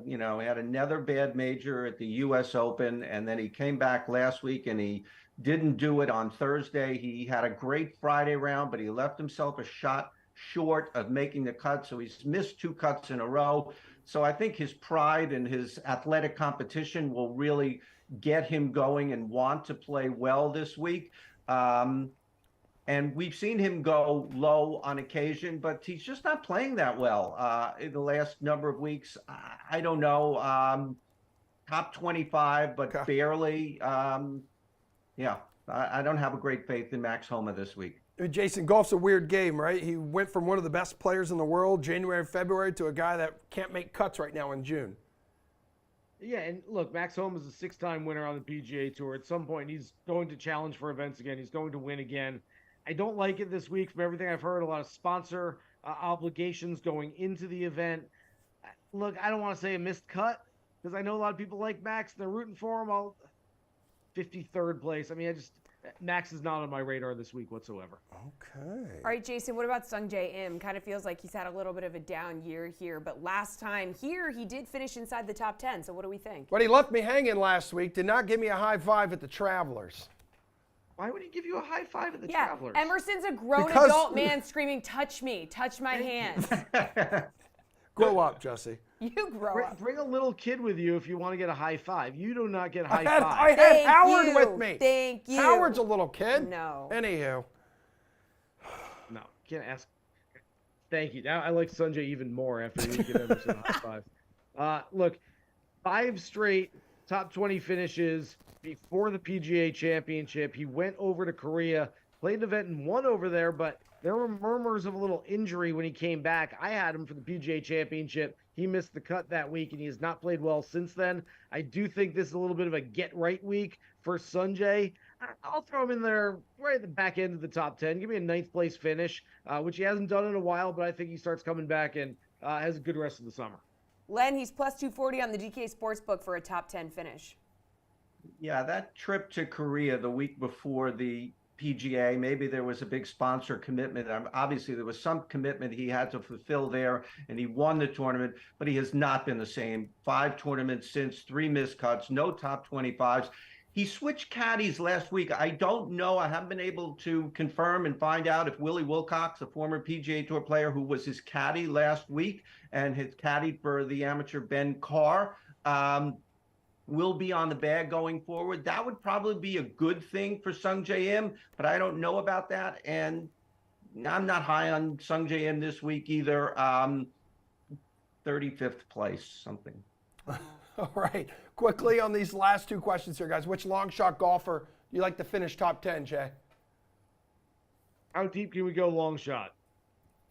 he had another bad major at the U.S. Open, and then he came back last week and he didn't do it on Thursday. He had a great Friday round, but he left himself a shot short of making the cut, so he's missed 2 cuts in a row. So I think his pride and his athletic competition will really get him going and want to play well this week. And we've seen him go low on occasion, but he's just not playing that well in the last number of weeks. I don't know, top 25, but barely. Yeah, I don't have a great faith in Max Homa this week. Jason, golf's a weird game, right? He went from one of the best players in the world, January and February, to a guy that can't make cuts right now in June. Yeah, and look, Max Homa is a 6-time winner on the PGA Tour. At some point, he's going to challenge for events again. He's going to win again. I don't like it this week from everything I've heard. A lot of sponsor obligations going into the event. Look, I don't want to say a missed cut because I know a lot of people like Max. They're rooting for him. 53rd place. I mean, Max is not on my radar this week whatsoever. Okay. All right, Jason, what about Sungjae Im? Kind of feels like he's had a little bit of a down year here, but last time here, he did finish inside the top 10, so what do we think? But he left me hanging last week, did not give me a high five at the Travelers. Why would he give you a high five at the Travelers? Emerson's a grown adult man screaming, touch me, touch my hand. Grow up, Jesse. You grow up. Bring a little kid with you if you want to get a high five. You do not get high I five. had Howard with me. Thank you. Howard's a little kid. No. Anywho. No, can't ask. Thank you. Now I like Sungjae even more after you give Emerson a high five. Look, 5 straight top 20 finishes before the PGA Championship. He went over to Korea, played an event and won over there, but there were murmurs of a little injury when he came back. I had him for the PGA Championship. He missed the cut that week, and he has not played well since then. I do think this is a little bit of a get-right week for Sungjae. I'll throw him in there right at the back end of the top 10. Give me a 9th place finish, which he hasn't done in a while, but I think he starts coming back and has a good rest of the summer. Len, he's plus 240 on the DK Sportsbook for a top 10 finish. Yeah, that trip to Korea the week before the PGA, maybe there was a big sponsor commitment. Obviously, there was some commitment he had to fulfill there, and he won the tournament, but he has not been the same. 5 tournaments since, 3 missed cuts, no top 25s. He switched caddies last week. I don't know. I haven't been able to confirm and find out if Willie Wilcox, a former PGA Tour player who was his caddy last week and has caddied for the amateur Ben Carr, will be on the bag going forward. That would probably be a good thing for Sung J M, but I don't know about that. And I'm not high on Sung J M this week either. 35th place, something. All right. Quickly on these last two questions here, guys. Which long shot golfer you like to finish top 10, Jay? How deep can we go long shot?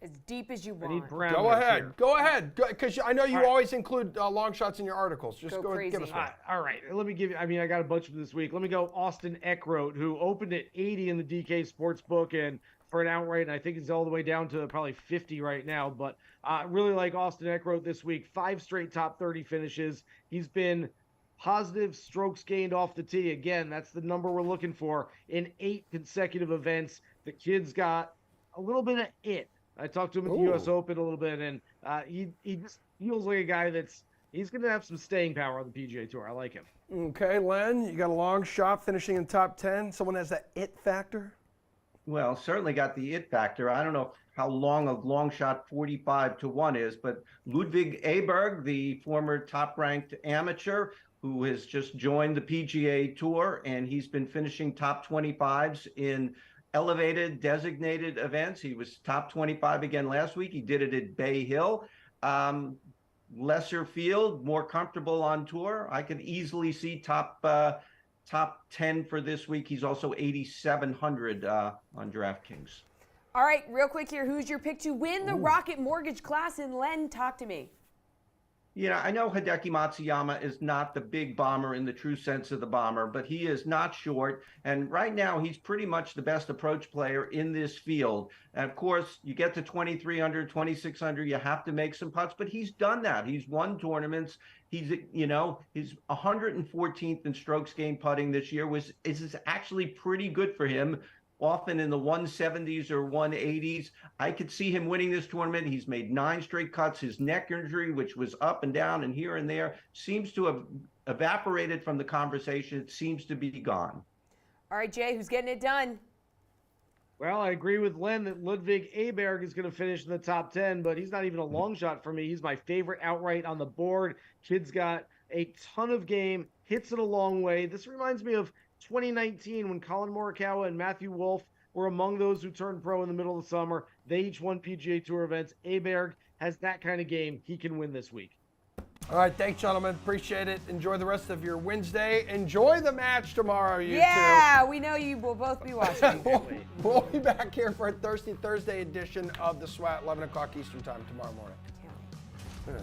As deep as you I need want. parameters Go ahead. here. Go ahead. Because I know you All right. always include long shots in your articles. Just Go go crazy. give us one. All right, let me give you. I mean, I got a bunch for this week. Let me go. Austin Eckroat, who opened at 80 in the DK Sportsbook, and for an outright, and I think it's all the way down to probably 50 right now. But really like Austin Eckroat this week. 5 straight top 30 finishes. He's been positive strokes gained off the tee. Again, that's the number we're looking for in 8 consecutive events. The kid's got a little bit of it. I talked to him at the U.S. Open a little bit, and he just feels like a guy he's going to have some staying power on the PGA Tour. I like him. Okay, Len, you got a long shot finishing in top 10. Someone has that it factor? Well, certainly got the it factor. I don't know how long a long shot 45-1 is, but Ludwig Aberg, the former top-ranked amateur, who has just joined the PGA Tour, and he's been finishing top 25s in elevated designated events. He was top 25 again last week. He did it at Bay Hill. Lesser field, more comfortable on tour. I could easily see top 10 for this week. He's also 8,700 on DraftKings. All right, real quick here. Who's your pick to win the Rocket Mortgage Classic? Len, talk to me. You know, I know Hideki Matsuyama is not the big bomber in the true sense of the bomber, but he is not short. And right now, he's pretty much the best approach player in this field. And of course, you get to 2,300, 2,600, you have to make some putts, but he's done that. He's won tournaments. He's 114th in strokes gained putting this year is actually pretty good for him. Often in the 170s or 180s. I could see him winning this tournament. He's made 9 straight cuts. His neck injury, which was up and down and here and there, seems to have evaporated from the conversation. It seems to be gone. All right, Jay, who's getting it done? Well, I agree with Len that Ludwig Aberg is going to finish in the top 10, but he's not even a long shot for me. He's my favorite outright on the board. Kid's got a ton of game, hits it a long way. This reminds me of 2019 when Colin Morikawa and Matthew Wolff were among those who turned pro in the middle of the summer. They each won PGA Tour events. Aberg has that kind of game. He can win this week. All right, thanks, gentlemen. Appreciate it. Enjoy the rest of your Wednesday. Enjoy the match tomorrow, you two. Yeah, we know you will both be watching. We'll be back here for a Thirsty Thursday edition of The Sweat, 11 o'clock Eastern Time tomorrow morning. Yeah.